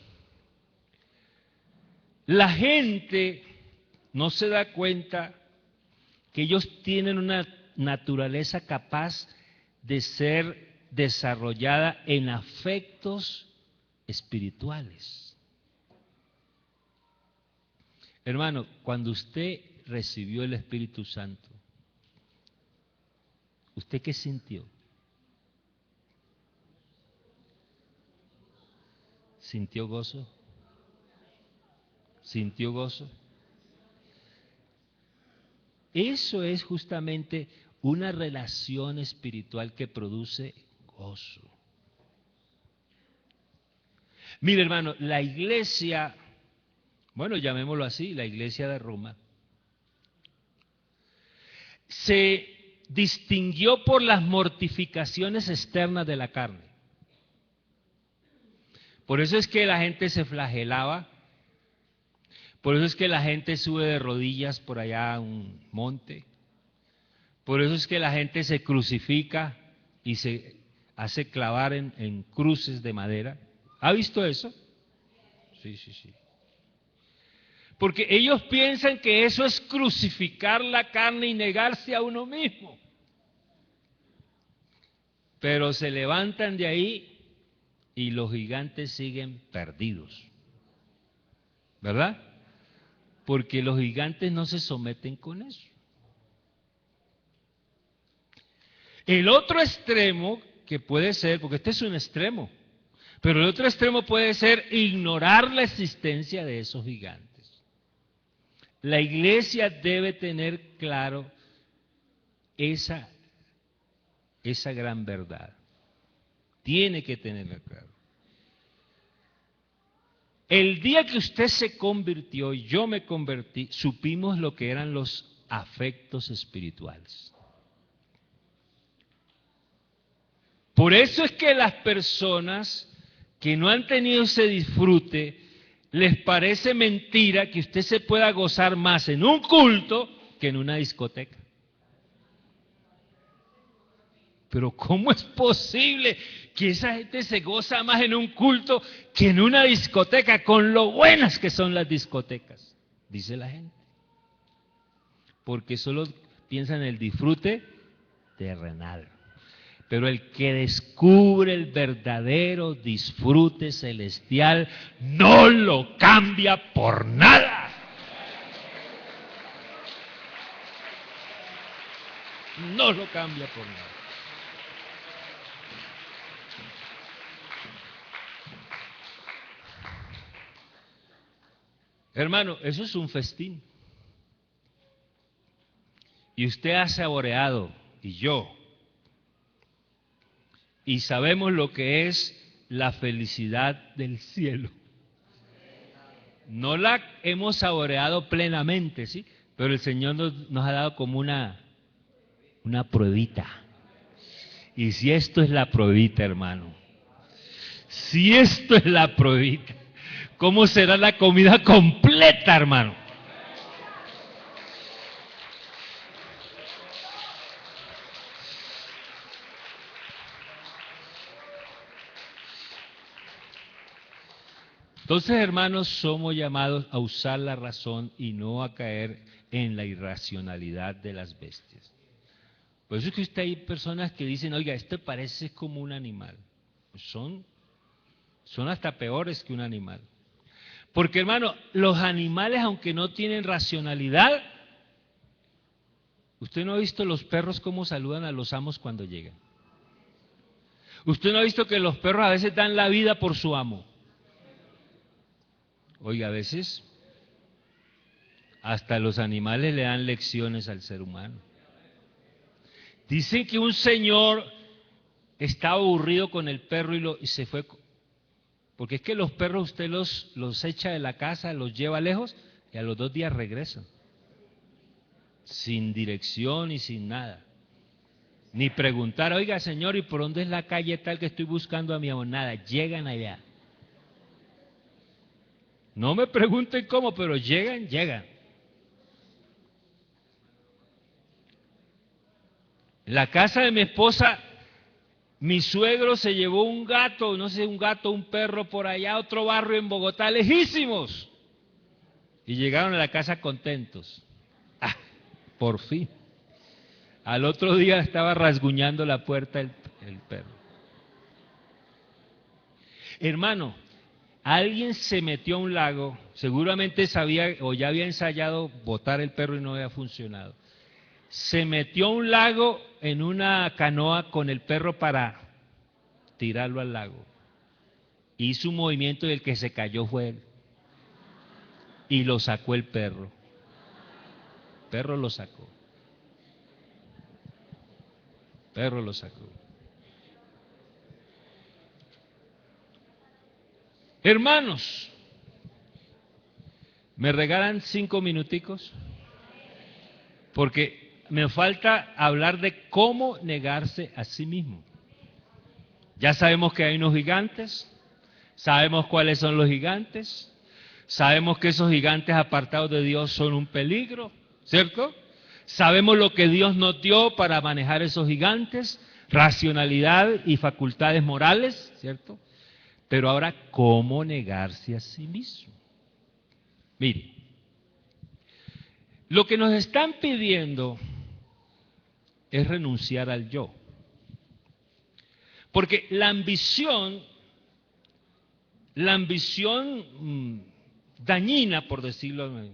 la gente no se da cuenta que ellos tienen una naturaleza capaz de ser desarrollada en afectos espirituales. Hermano, cuando usted recibió el Espíritu Santo, ¿usted qué sintió? ¿Sintió gozo? ¿Sintió gozo? Eso es justamente una relación espiritual que produce gozo. Mire, hermano, la iglesia, bueno, llamémoslo así, la iglesia de Roma, se distinguió por las mortificaciones externas de la carne. Por eso es que la gente se flagelaba, por eso es que la gente sube de rodillas por allá a un monte, por eso es que la gente se crucifica y se hace clavar en cruces de madera. ¿Ha visto eso? Sí. Porque ellos piensan que eso es crucificar la carne y negarse a uno mismo. Pero se levantan de ahí y los gigantes siguen perdidos. ¿Verdad? Porque los gigantes no se someten con eso. El otro extremo que puede ser, porque este es un extremo, pero el otro extremo puede ser ignorar la existencia de esos gigantes. La iglesia debe tener claro esa gran verdad. Tiene que tenerla claro. El día que usted se convirtió y yo me convertí, supimos lo que eran los afectos espirituales. Por eso es que las personas que no han tenido ese disfrute, les parece mentira que usted se pueda gozar más en un culto que en una discoteca. Pero ¿cómo es posible que esa gente se goza más en un culto que en una discoteca, con lo buenas que son las discotecas? Dice la gente. Porque solo piensa en el disfrute terrenal. Pero el que descubre el verdadero disfrute celestial no lo cambia por nada. No lo cambia por nada. Hermano, eso es un festín. Y usted ha saboreado, y yo, y sabemos lo que es la felicidad del cielo. No la hemos saboreado plenamente, ¿sí? Pero el Señor nos ha dado como una pruebita. Y si esto es la pruebita, hermano, si esto es la pruebita, ¿cómo será la comida completa, hermano? Entonces, hermanos, somos llamados a usar la razón y no a caer en la irracionalidad de las bestias. Por eso es que usted hay personas que dicen, oiga, esto parece como un animal. Son hasta peores que un animal. Porque, hermano, los animales, aunque no tienen racionalidad, usted no ha visto los perros cómo saludan a los amos cuando llegan. Usted no ha visto que los perros a veces dan la vida por su amo. Oiga, a veces hasta los animales le dan lecciones al ser humano. Dicen que un señor estaba aburrido con el perro y se fue. Porque es que los perros usted los echa de la casa, los lleva lejos y a los 2 días regresan. Sin dirección y sin nada. Ni preguntar, oiga señor, ¿y por dónde es la calle tal que estoy buscando a mi amo? Nada, llegan allá. No me pregunten cómo, pero llegan. En la casa de mi esposa, mi suegro se llevó un gato, no sé, un perro por allá a otro barrio en Bogotá, lejísimos. Y llegaron a la casa contentos. Ah, por fin. Al otro día estaba rasguñando la puerta el perro. Hermano, alguien se metió a un lago, seguramente sabía o ya había ensayado botar el perro y no había funcionado. Se metió a un lago en una canoa con el perro para tirarlo al lago. Hizo un movimiento y el que se cayó fue él. Y lo sacó el perro. El perro lo sacó. El perro lo sacó. Hermanos, ¿me regalan 5 minuticos? Porque me falta hablar de cómo negarse a sí mismo. Ya sabemos que hay unos gigantes, sabemos cuáles son los gigantes, sabemos que esos gigantes apartados de Dios son un peligro, ¿cierto? Sabemos lo que Dios nos dio para manejar esos gigantes, racionalidad y facultades morales, ¿cierto? Pero ahora, ¿cómo negarse a sí mismo? Mire, lo que nos están pidiendo es renunciar al yo. Porque la ambición dañina, por decirlo así,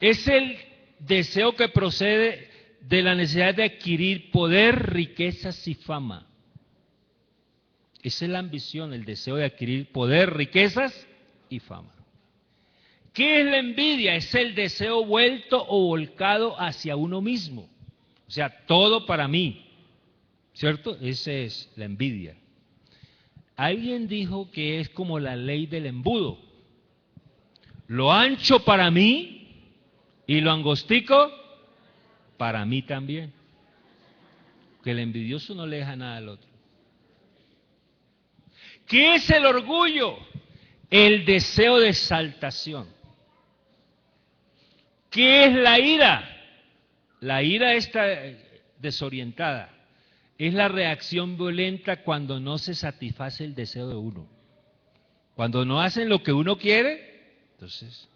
es el deseo que procede de la necesidad de adquirir poder, riquezas y fama. Esa es la ambición, el deseo de adquirir poder, riquezas y fama. ¿Qué es la envidia? Es el deseo vuelto o volcado hacia uno mismo. O sea, todo para mí, ¿cierto? Esa es la envidia. Alguien dijo que es como la ley del embudo. Lo ancho para mí y lo angostico para mí también. Que el envidioso no le deja nada al otro. ¿Qué es el orgullo? El deseo de exaltación. ¿Qué es la ira? La ira está desorientada. Es la reacción violenta cuando no se satisface el deseo de uno. Cuando no hacen lo que uno quiere, entonces.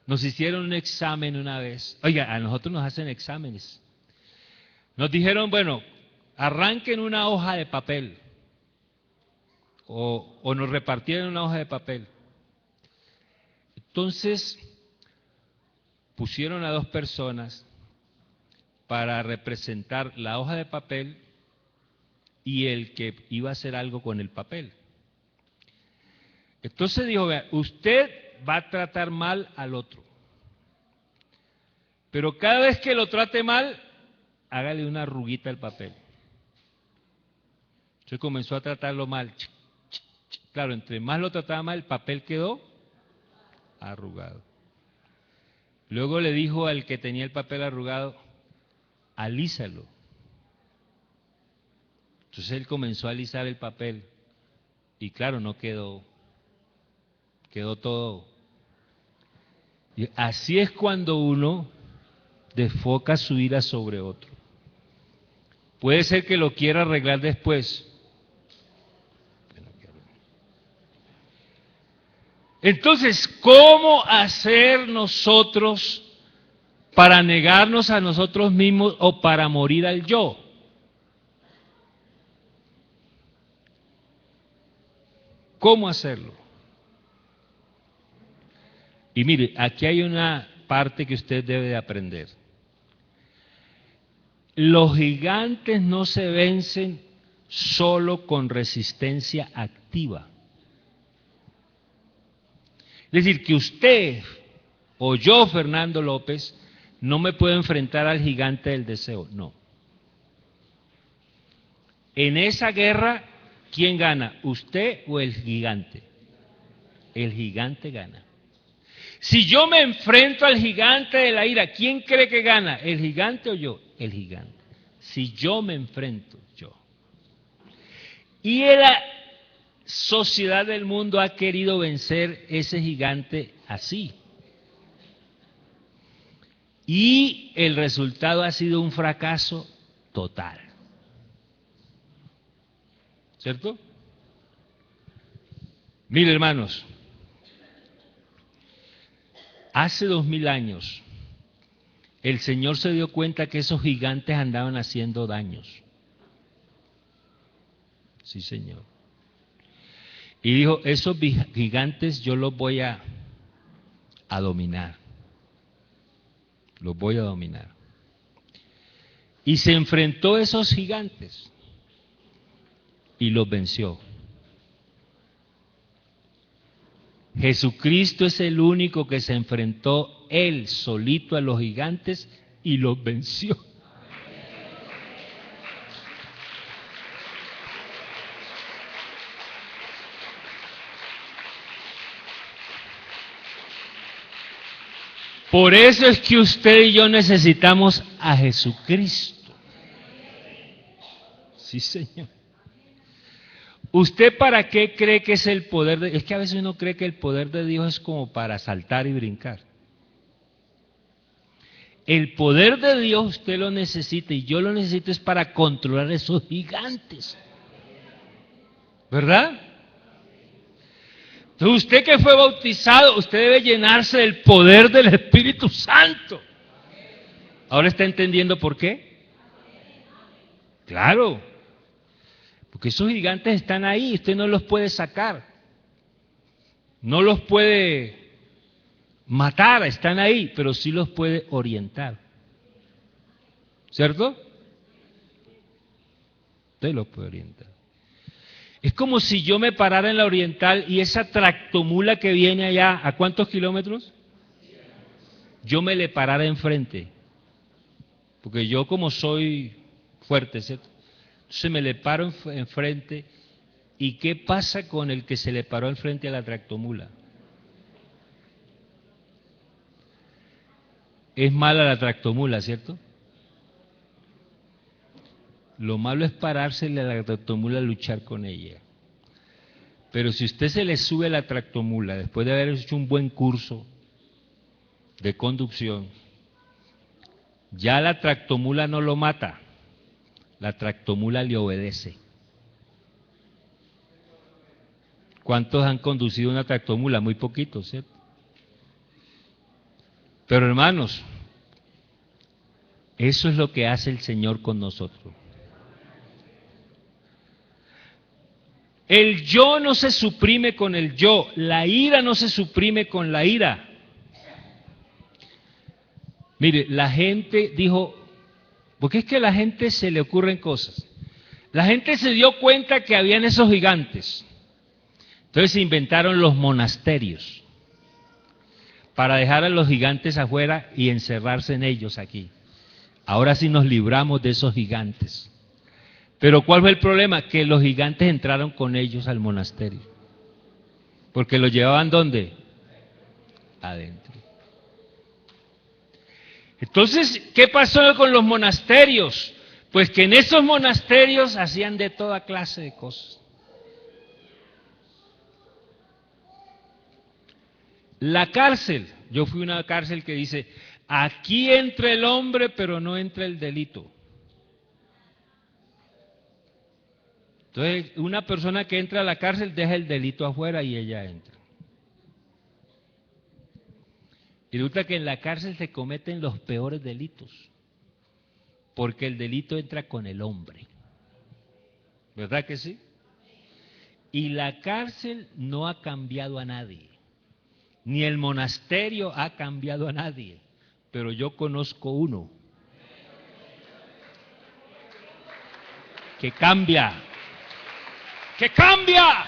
Nos hicieron un examen una vez. Oiga, a nosotros nos hacen exámenes. Nos dijeron, bueno, arranquen una hoja de papel. O nos repartieron una hoja de papel. Entonces, pusieron a 2 personas para representar la hoja de papel y el que iba a hacer algo con el papel. Entonces dijo, vea, usted va a tratar mal al otro. Pero cada vez que lo trate mal, hágale una arruguita al papel. Entonces comenzó a tratarlo mal. Claro, entre más lo trataba mal, el papel quedó arrugado. Luego le dijo al que tenía el papel arrugado, alízalo. Entonces él comenzó a alisar el papel y claro, no quedó, quedó todo. Y así es cuando uno desfoca su ira sobre otro. Puede ser que lo quiera arreglar después. Entonces, ¿cómo hacer nosotros para negarnos a nosotros mismos o para morir al yo? ¿Cómo hacerlo? Y mire, aquí hay una parte que usted debe de aprender. Los gigantes no se vencen solo con resistencia activa. Es decir, que usted o yo, Fernando López, no me puedo enfrentar al gigante del deseo, no. En esa guerra, ¿quién gana? ¿Usted o el gigante? El gigante gana. Si yo me enfrento al gigante de la ira, ¿quién cree que gana? ¿El gigante o yo? El gigante. Si yo me enfrento, yo. Y la sociedad del mundo ha querido vencer ese gigante así. Y el resultado ha sido un fracaso total. ¿Cierto? Mire, hermanos, hace 2000 años el Señor se dio cuenta que esos gigantes andaban haciendo daños. Sí, Señor. Y dijo, esos gigantes yo los voy a dominar. Los voy a dominar. Y se enfrentó a esos gigantes y los venció. Jesucristo es el único que se enfrentó él solito a los gigantes y los venció. Por eso es que usted y yo necesitamos a Jesucristo. Sí, Señor. ¿Usted para qué cree que es el poder de Dios? Es que a veces uno cree que el poder de Dios es como para saltar y brincar. El poder de Dios usted lo necesita y yo lo necesito es para controlar esos gigantes. ¿Verdad? Entonces usted que fue bautizado, usted debe llenarse del poder del Espíritu Santo. ¿Ahora está entendiendo por qué? Claro. Porque esos gigantes están ahí, usted no los puede sacar. No los puede matar, están ahí, pero sí los puede orientar. ¿Cierto? Usted los puede orientar. Es como si yo me parara en la Oriental y esa tractomula que viene allá, ¿a cuántos kilómetros? Yo me le parara enfrente. Porque yo como soy fuerte, ¿cierto? Entonces me le paro enfrente. ¿Y qué pasa con el que se le paró enfrente a la tractomula? Es mala la tractomula, ¿cierto? Lo malo es parársele a la tractomula a luchar con ella. Pero si usted se le sube a la tractomula después de haber hecho un buen curso de conducción, ya la tractomula no lo mata, la tractomula le obedece. ¿Cuántos han conducido una tractomula? Muy poquitos, ¿cierto? Pero hermanos, eso es lo que hace el Señor con nosotros. El yo no se suprime con el yo, la ira no se suprime con la ira. Mire, la gente dijo, porque es que a la gente se le ocurren cosas. La gente se dio cuenta que habían esos gigantes. Entonces se inventaron los monasterios. para dejar a los gigantes afuera y encerrarse en ellos aquí. Ahora sí nos libramos de esos gigantes. Pero ¿cuál fue el problema? Que los gigantes entraron con ellos al monasterio. Porque los llevaban ¿dónde? Adentro. Entonces, ¿qué pasó con los monasterios? Pues que en esos monasterios hacían de toda clase de cosas. La cárcel, yo fui a una cárcel que dice, aquí entra el hombre, pero no entra el delito. Entonces, una persona que entra a la cárcel deja el delito afuera y ella entra. Y resulta que en la cárcel se cometen los peores delitos, porque el delito entra con el hombre. ¿Verdad que sí? Y la cárcel no ha cambiado a nadie, ni el monasterio ha cambiado a nadie, pero yo conozco uno que cambia, que cambia,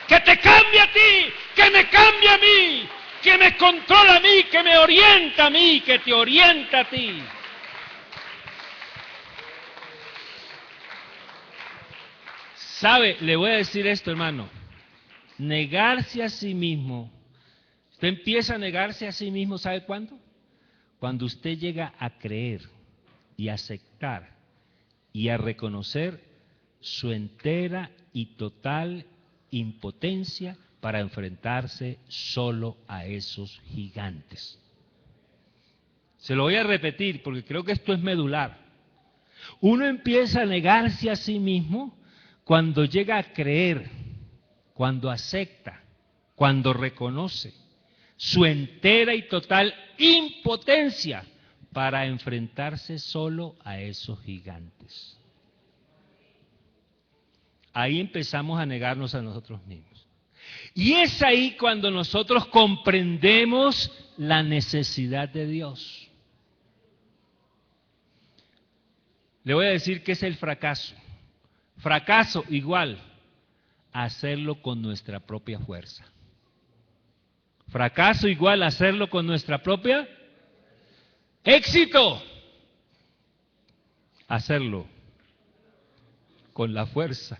que te cambia a ti, que me cambia a mí, que me controla a mí, que me orienta a mí, que te orienta a ti. ¿Sabe? Le voy a decir esto, hermano. Negarse a sí mismo. Usted empieza a negarse a sí mismo, ¿sabe cuándo? Cuando usted llega a creer y a aceptar y a reconocer su entera y total impotencia para enfrentarse solo a esos gigantes. Se lo voy a repetir porque creo que esto es medular. Uno empieza a negarse a sí mismo cuando llega a creer, cuando acepta, cuando reconoce su entera y total impotencia para enfrentarse solo a esos gigantes. Ahí empezamos a negarnos a nosotros mismos. Y es ahí cuando nosotros comprendemos la necesidad de Dios. Le voy a decir qué es el fracaso. Fracaso igual a hacerlo con nuestra propia fuerza. Fracaso igual a hacerlo con nuestra propia éxito. Hacerlo con la fuerza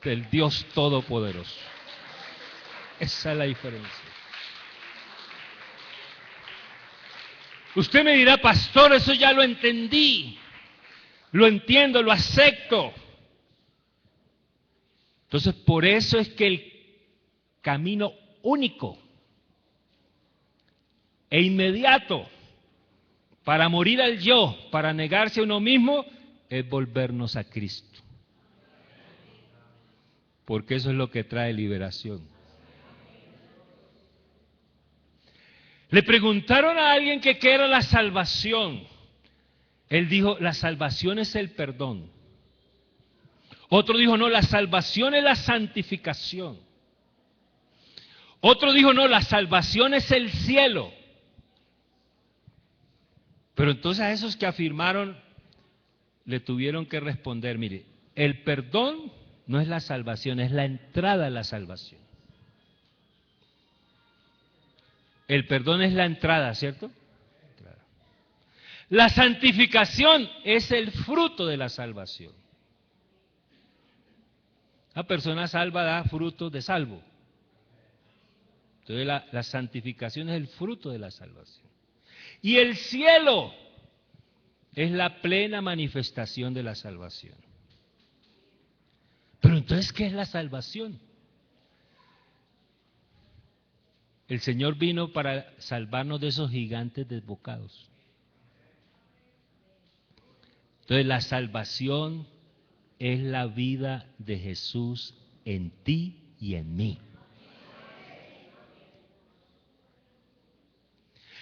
del Dios Todopoderoso. Esa es la diferencia. Usted me dirá, pastor, eso ya lo entendí, lo entiendo, lo acepto. Entonces, por eso es que el camino único e inmediato para morir al yo, para negarse a uno mismo, es volvernos a Cristo. Porque eso es lo que trae liberación. Le preguntaron a alguien que qué era la salvación. Él dijo, la salvación es el perdón. Otro dijo, no, la salvación es la santificación. Otro dijo, no, la salvación es el cielo. Pero entonces a esos que afirmaron, le tuvieron que responder, mire, el perdón no es la salvación, es la entrada a la salvación. El perdón es la entrada, ¿cierto? La santificación es el fruto de la salvación. La persona salva da frutos de salvo. Entonces la santificación es el fruto de la salvación. Y el cielo es la plena manifestación de la salvación. Pero entonces, ¿qué es la salvación? El Señor vino para salvarnos de esos gigantes desbocados. Entonces, la salvación es la vida de Jesús en ti y en mí.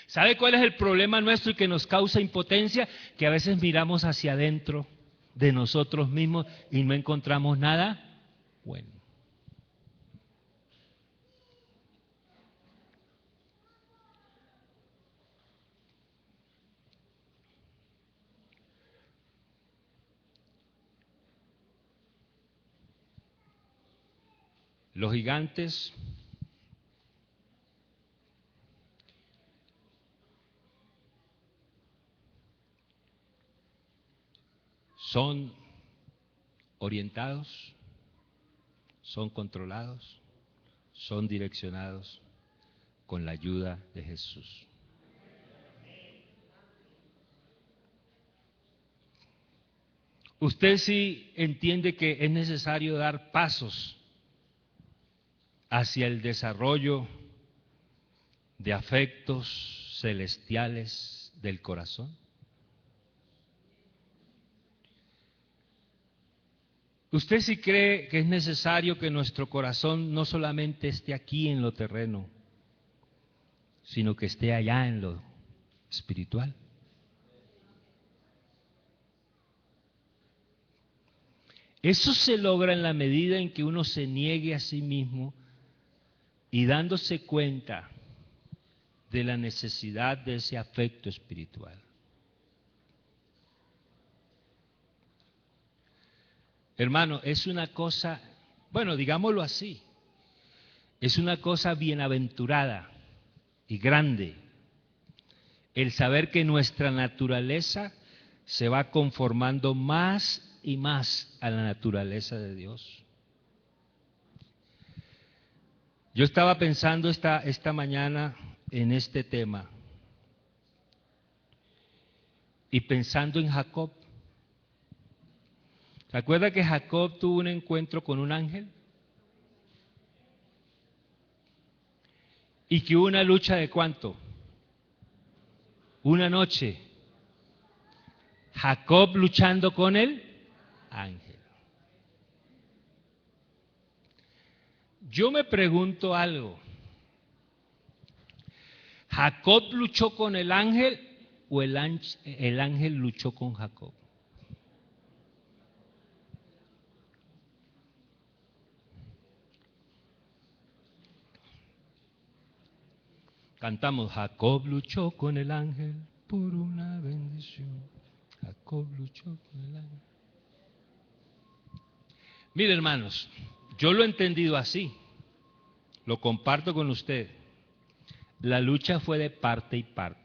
¿Sabe cuál es el problema nuestro y que nos causa impotencia? Que a veces miramos hacia adentro de nosotros mismos y no encontramos nada bueno. Los gigantes son orientados, son controlados, son direccionados con la ayuda de Jesús. Usted sí entiende que es necesario dar pasos hacia el desarrollo de afectos celestiales del corazón. ¿Usted sí cree que es necesario que nuestro corazón no solamente esté aquí en lo terreno, sino que esté allá en lo espiritual? Eso se logra en la medida en que uno se niegue a sí mismo y dándose cuenta de la necesidad de ese afecto espiritual. Hermano, es una cosa, bueno, digámoslo así, es una cosa bienaventurada y grande el saber que nuestra naturaleza se va conformando más y más a la naturaleza de Dios. Yo estaba pensando esta mañana en este tema y pensando en Jacob. ¿Se acuerda que Jacob tuvo un encuentro con un ángel? Y que hubo una lucha de ¿cuánto? Una noche. Jacob luchando con el ángel. Yo me pregunto algo. ¿Jacob luchó con el ángel o el ángel luchó con Jacob? Cantamos, Jacob luchó con el ángel por una bendición. Jacob luchó con el ángel. Mire, hermanos, yo lo he entendido así. Lo comparto con usted. La lucha fue de parte y parte.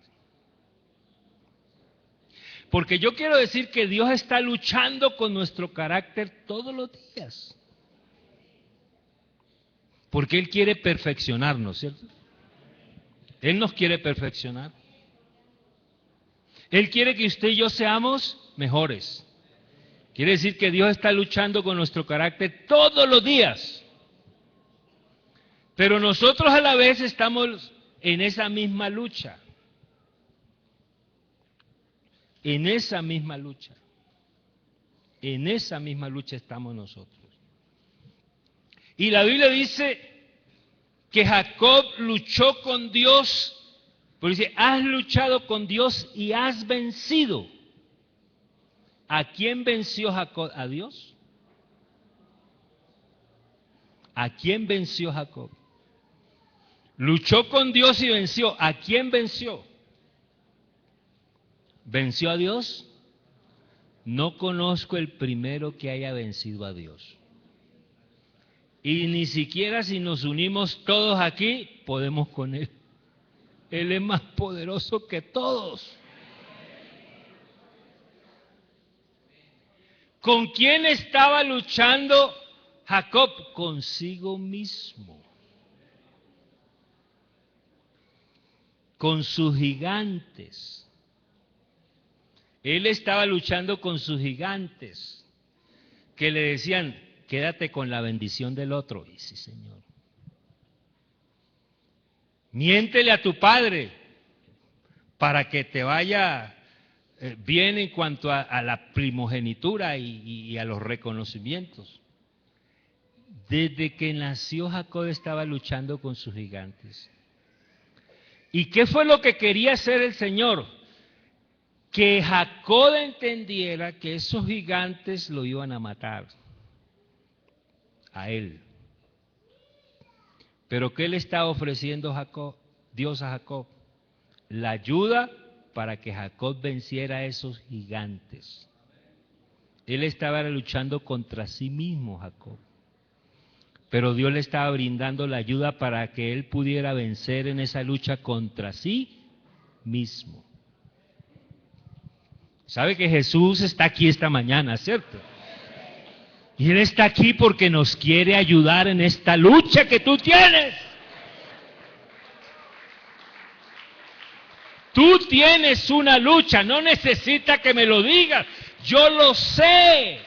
Porque yo quiero decir que Dios está luchando con nuestro carácter todos los días. Porque Él quiere perfeccionarnos, ¿cierto? Él nos quiere perfeccionar. Él quiere que usted y yo seamos mejores. Quiere decir que Dios está luchando con nuestro carácter todos los días. Pero nosotros a la vez estamos en esa misma lucha. En esa misma lucha. En esa misma lucha estamos nosotros. Y la Biblia dice que Jacob luchó con Dios, porque dice, has luchado con Dios y has vencido. ¿A quién venció Jacob? ¿A Dios? ¿A quién venció Jacob? Luchó con Dios y venció. ¿A quién venció? ¿Venció a Dios? No conozco el primero que haya vencido a Dios. Y ni siquiera si nos unimos todos aquí, podemos con Él. Él es más poderoso que todos. ¿Con quién estaba luchando Jacob? Consigo mismo. Con sus gigantes. Él estaba luchando con sus gigantes, que le decían, quédate con la bendición del otro. Y sí, Señor. Miéntele a tu padre para que te vaya bien en cuanto a la primogenitura y a los reconocimientos. Desde que nació Jacob estaba luchando con sus gigantes. ¿Y qué fue lo que quería hacer el Señor? Que Jacob entendiera que esos gigantes lo iban a matar a él. Pero ¿qué le estaba ofreciendo Dios a Jacob? La ayuda para que Jacob venciera a esos gigantes. Él estaba luchando contra sí mismo, Jacob. pero Dios le estaba brindando la ayuda para que él pudiera vencer en esa lucha contra sí mismo. ¿Sabe que Jesús está aquí esta mañana, cierto? Y Él está aquí porque nos quiere ayudar en esta lucha que tú tienes. Tú tienes una lucha, no necesita que me lo digas. Yo lo sé.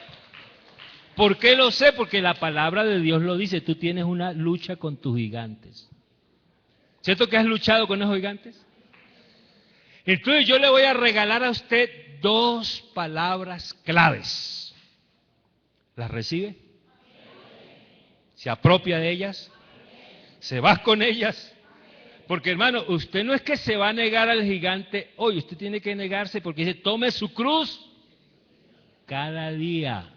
¿Por qué lo sé? Porque la palabra de Dios lo dice. Tú tienes una lucha con tus gigantes. ¿Cierto que has luchado con esos gigantes? Entonces yo le voy a regalar a usted 2 palabras claves. ¿Las recibe? ¿Se apropia de ellas? ¿Se va con ellas? Porque hermano, usted no es que se va a negar al gigante hoy, usted tiene que negarse porque dice, tome su cruz cada día.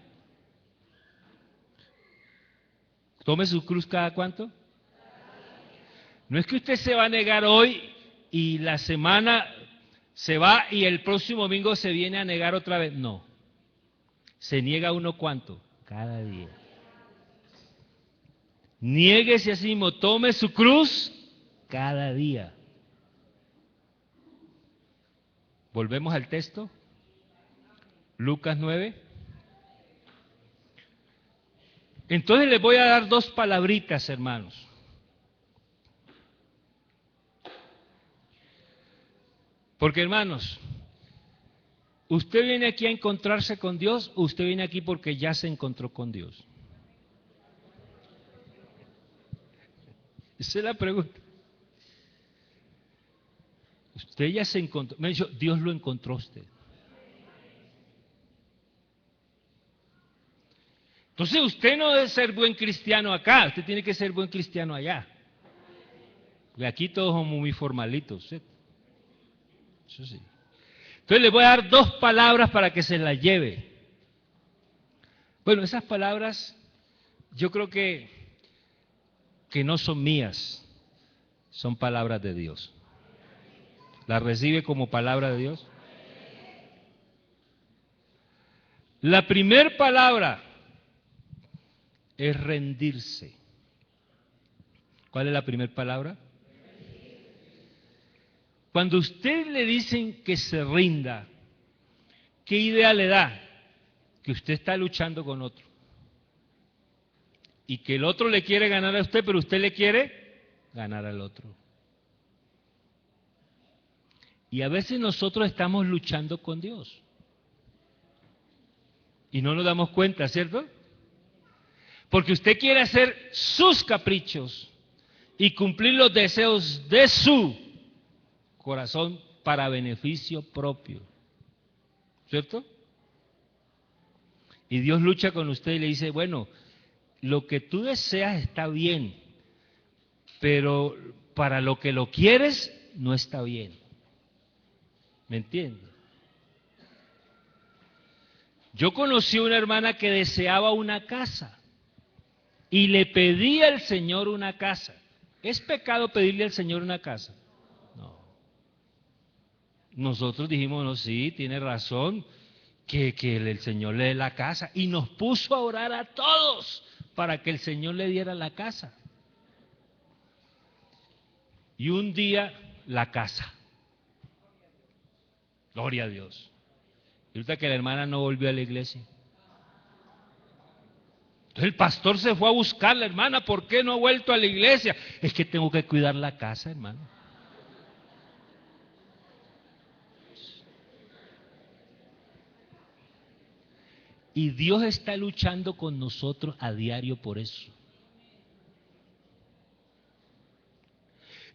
¿Tome su cruz cada cuánto? No es que usted se va a negar hoy y la semana se va y el próximo domingo se viene a negar otra vez. No. ¿Se niega uno cuánto? Cada día. Niéguese a sí mismo, tome su cruz cada día. Volvemos al texto. Lucas 9. Entonces les voy a dar 2 palabritas, hermanos. Porque, hermanos, ¿usted viene aquí a encontrarse con Dios o usted viene aquí porque ya se encontró con Dios? Esa es la pregunta. Usted ya se encontró, me ha dicho, Dios lo encontró a usted. Entonces usted no debe ser buen cristiano acá, usted tiene que ser buen cristiano allá. Porque aquí todos somos muy formalitos, ¿cierto? Eso sí. Entonces le voy a dar 2 palabras para que se las lleve. Bueno, esas palabras yo creo que no son mías, son palabras de Dios. ¿Las recibe como palabra de Dios? La primera palabra es rendirse. ¿Cuál es la primera palabra? Cuando usted le dicen que se rinda, ¿qué idea le da? Que usted está luchando con otro. Y que el otro le quiere ganar a usted, pero usted le quiere ganar al otro. Y a veces nosotros estamos luchando con Dios. Y no nos damos cuenta, ¿cierto? Porque usted quiere hacer sus caprichos y cumplir los deseos de su corazón para beneficio propio. ¿Cierto? Y Dios lucha con usted y le dice, bueno, lo que tú deseas está bien, pero para lo que lo quieres no está bien. ¿Me entiende? Yo conocí una hermana que deseaba una casa y le pedía al Señor una casa. ¿Es pecado pedirle al Señor una casa? No. Nosotros dijimos, no, sí, tiene razón, que el Señor le dé la casa. Y nos puso a orar a todos para que el Señor le diera la casa. Y un día, la casa. Gloria a Dios. Y resulta que la hermana no volvió a la iglesia. Entonces el pastor se fue a buscar a la hermana, ¿por qué no ha vuelto a la iglesia? Es que tengo que cuidar la casa, hermano. Y Dios está luchando con nosotros a diario por eso.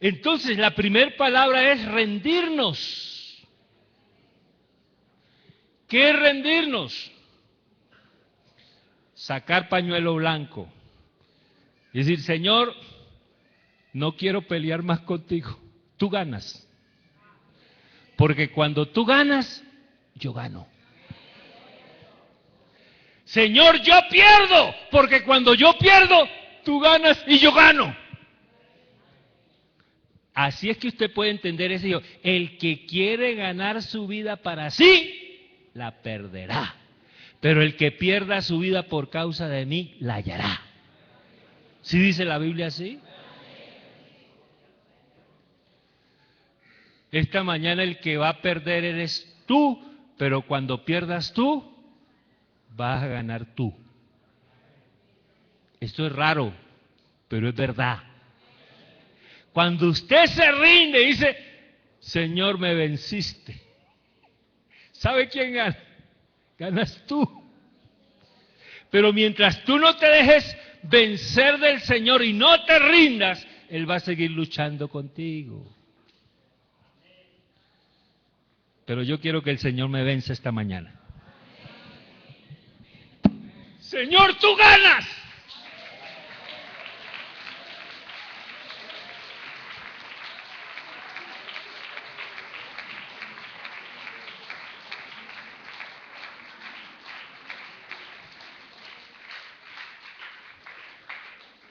Entonces la primera palabra es rendirnos. ¿Qué es rendirnos? Sacar pañuelo blanco y decir, Señor, no quiero pelear más contigo, tú ganas. Porque cuando tú ganas, yo gano. Señor, yo pierdo, porque cuando yo pierdo, tú ganas y yo gano. Así es que usted puede entender eso. El que quiere ganar su vida para sí, la perderá. Pero el que pierda su vida por causa de mí, la hallará. ¿Sí dice la Biblia así? Esta mañana el que va a perder eres tú, pero cuando pierdas tú, vas a ganar tú. Esto es raro, pero es verdad. Cuando usted se rinde y dice, Señor, me venciste. ¿Sabe quién gana? Ganas tú. Pero mientras tú no te dejes vencer del Señor y no te rindas, Él va a seguir luchando contigo. Pero yo quiero que el Señor me venza esta mañana. Señor, tú ganas.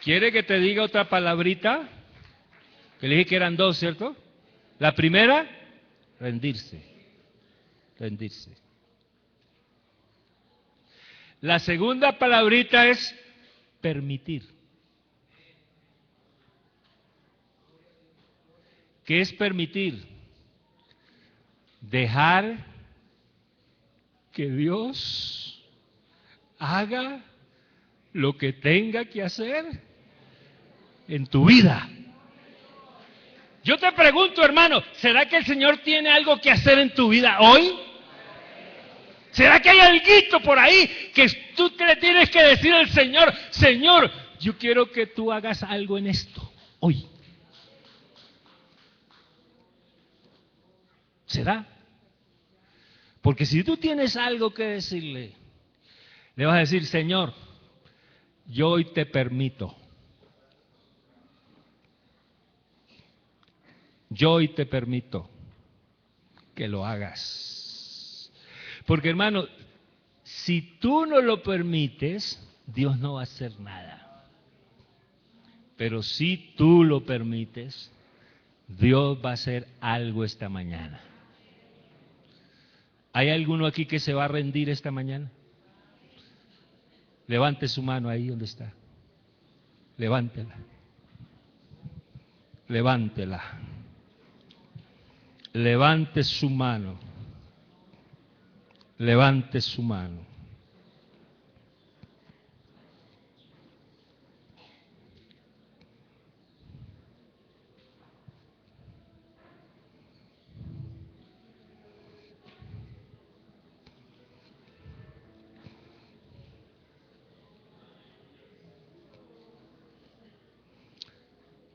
¿Quiere que te diga otra palabrita? Que le dije que eran dos, ¿cierto? La primera, rendirse. Rendirse. La segunda palabrita es permitir. ¿Qué es permitir? Dejar que Dios haga lo que tenga que hacer en tu vida. Yo te pregunto, hermano, ¿será que el Señor tiene algo que hacer en tu vida hoy? ¿Será que hay alguito por ahí que tú le tienes que decir al Señor, Señor, yo quiero que tú hagas algo en esto hoy? ¿Será? Porque si tú tienes algo que decirle, le vas a decir, Señor, yo hoy te permito. Yo hoy te permito que lo hagas. Porque hermano, si tú no lo permites, Dios no va a hacer nada. Pero si tú lo permites, Dios va a hacer algo esta mañana. ¿Hay alguno aquí que se va a rendir esta mañana? Levante su mano ahí donde está. Levántela. Levántela. Levante su mano. Levante su mano.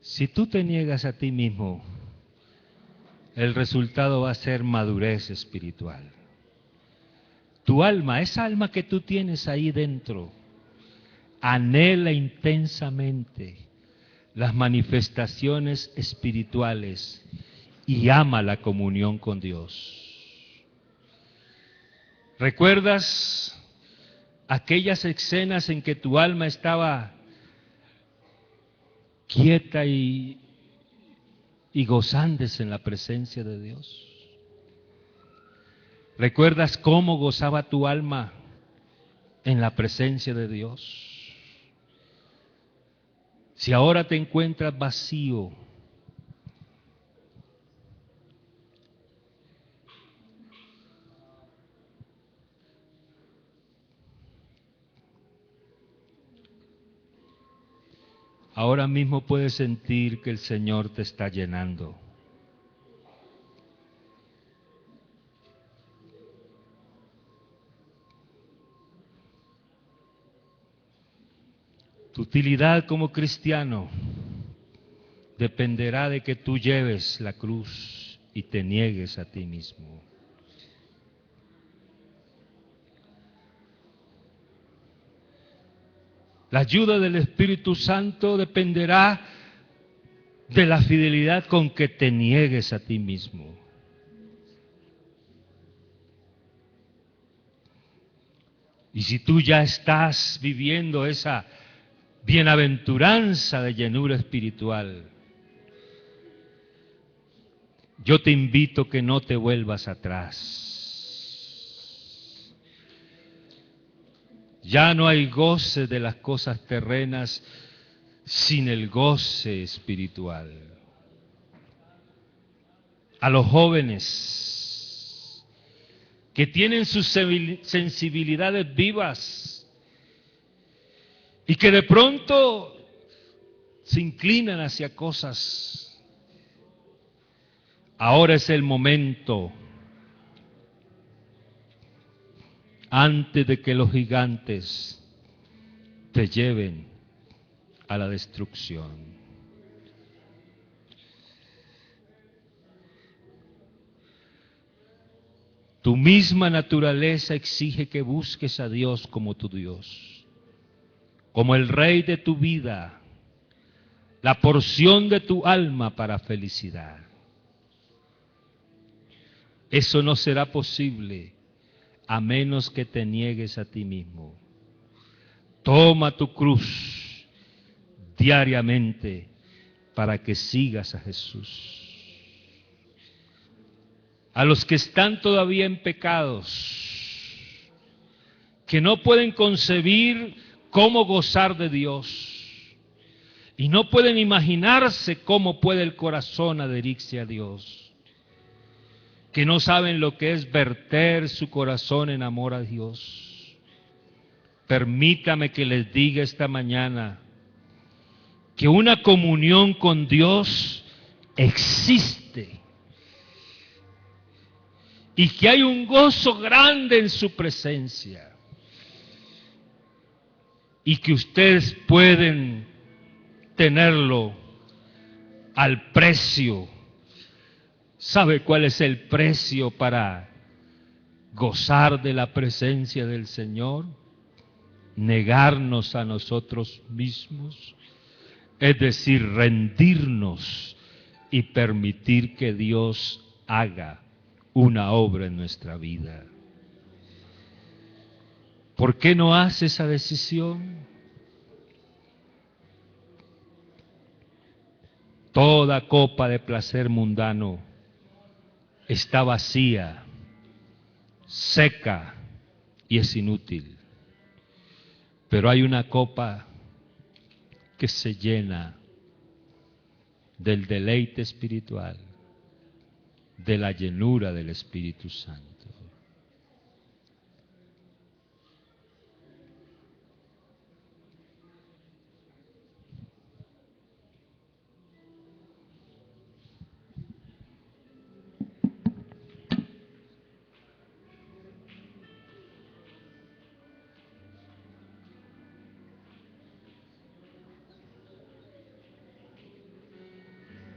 Si tú te niegas a ti mismo, el resultado va a ser madurez espiritual. Tu alma, esa alma que tú tienes ahí dentro, anhela intensamente las manifestaciones espirituales y ama la comunión con Dios. ¿Recuerdas aquellas escenas en que tu alma estaba quieta y gozándose en la presencia de Dios? ¿Recuerdas cómo gozaba tu alma en la presencia de Dios? Si ahora te encuentras vacío, ahora mismo puedes sentir que el Señor te está llenando. Tu utilidad como cristiano dependerá de que tú lleves la cruz y te niegues a ti mismo. La ayuda del Espíritu Santo dependerá de la fidelidad con que te niegues a ti mismo. Y si tú ya estás viviendo esa bienaventuranza de llenura espiritual, yo te invito que no te vuelvas atrás. Ya no hay goce de las cosas terrenas, sin el goce espiritual. A los jóvenes que tienen sus sensibilidades vivas y que de pronto se inclinan hacia cosas. Ahora es el momento, antes de que los gigantes te lleven a la destrucción. Tu misma naturaleza exige que busques a Dios como tu Dios, como el Rey de tu vida, la porción de tu alma para felicidad. Eso no será posible a menos que te niegues a ti mismo. Toma tu cruz diariamente para que sigas a Jesús. A los que están todavía en pecados, que no pueden concebir cómo gozar de Dios y no pueden imaginarse cómo puede el corazón adherirse a Dios, que no saben lo que es verter su corazón en amor a Dios. Permítame que les diga esta mañana que una comunión con Dios existe y que hay un gozo grande en su presencia y que ustedes pueden tenerlo al precio. ¿Sabe cuál es el precio para gozar de la presencia del Señor? Negarnos a nosotros mismos, es decir, rendirnos y permitir que Dios haga una obra en nuestra vida. ¿Por qué no hace esa decisión? Toda copa de placer mundano está vacía, seca y es inútil. Pero hay una copa que se llena del deleite espiritual, de la llenura del Espíritu Santo.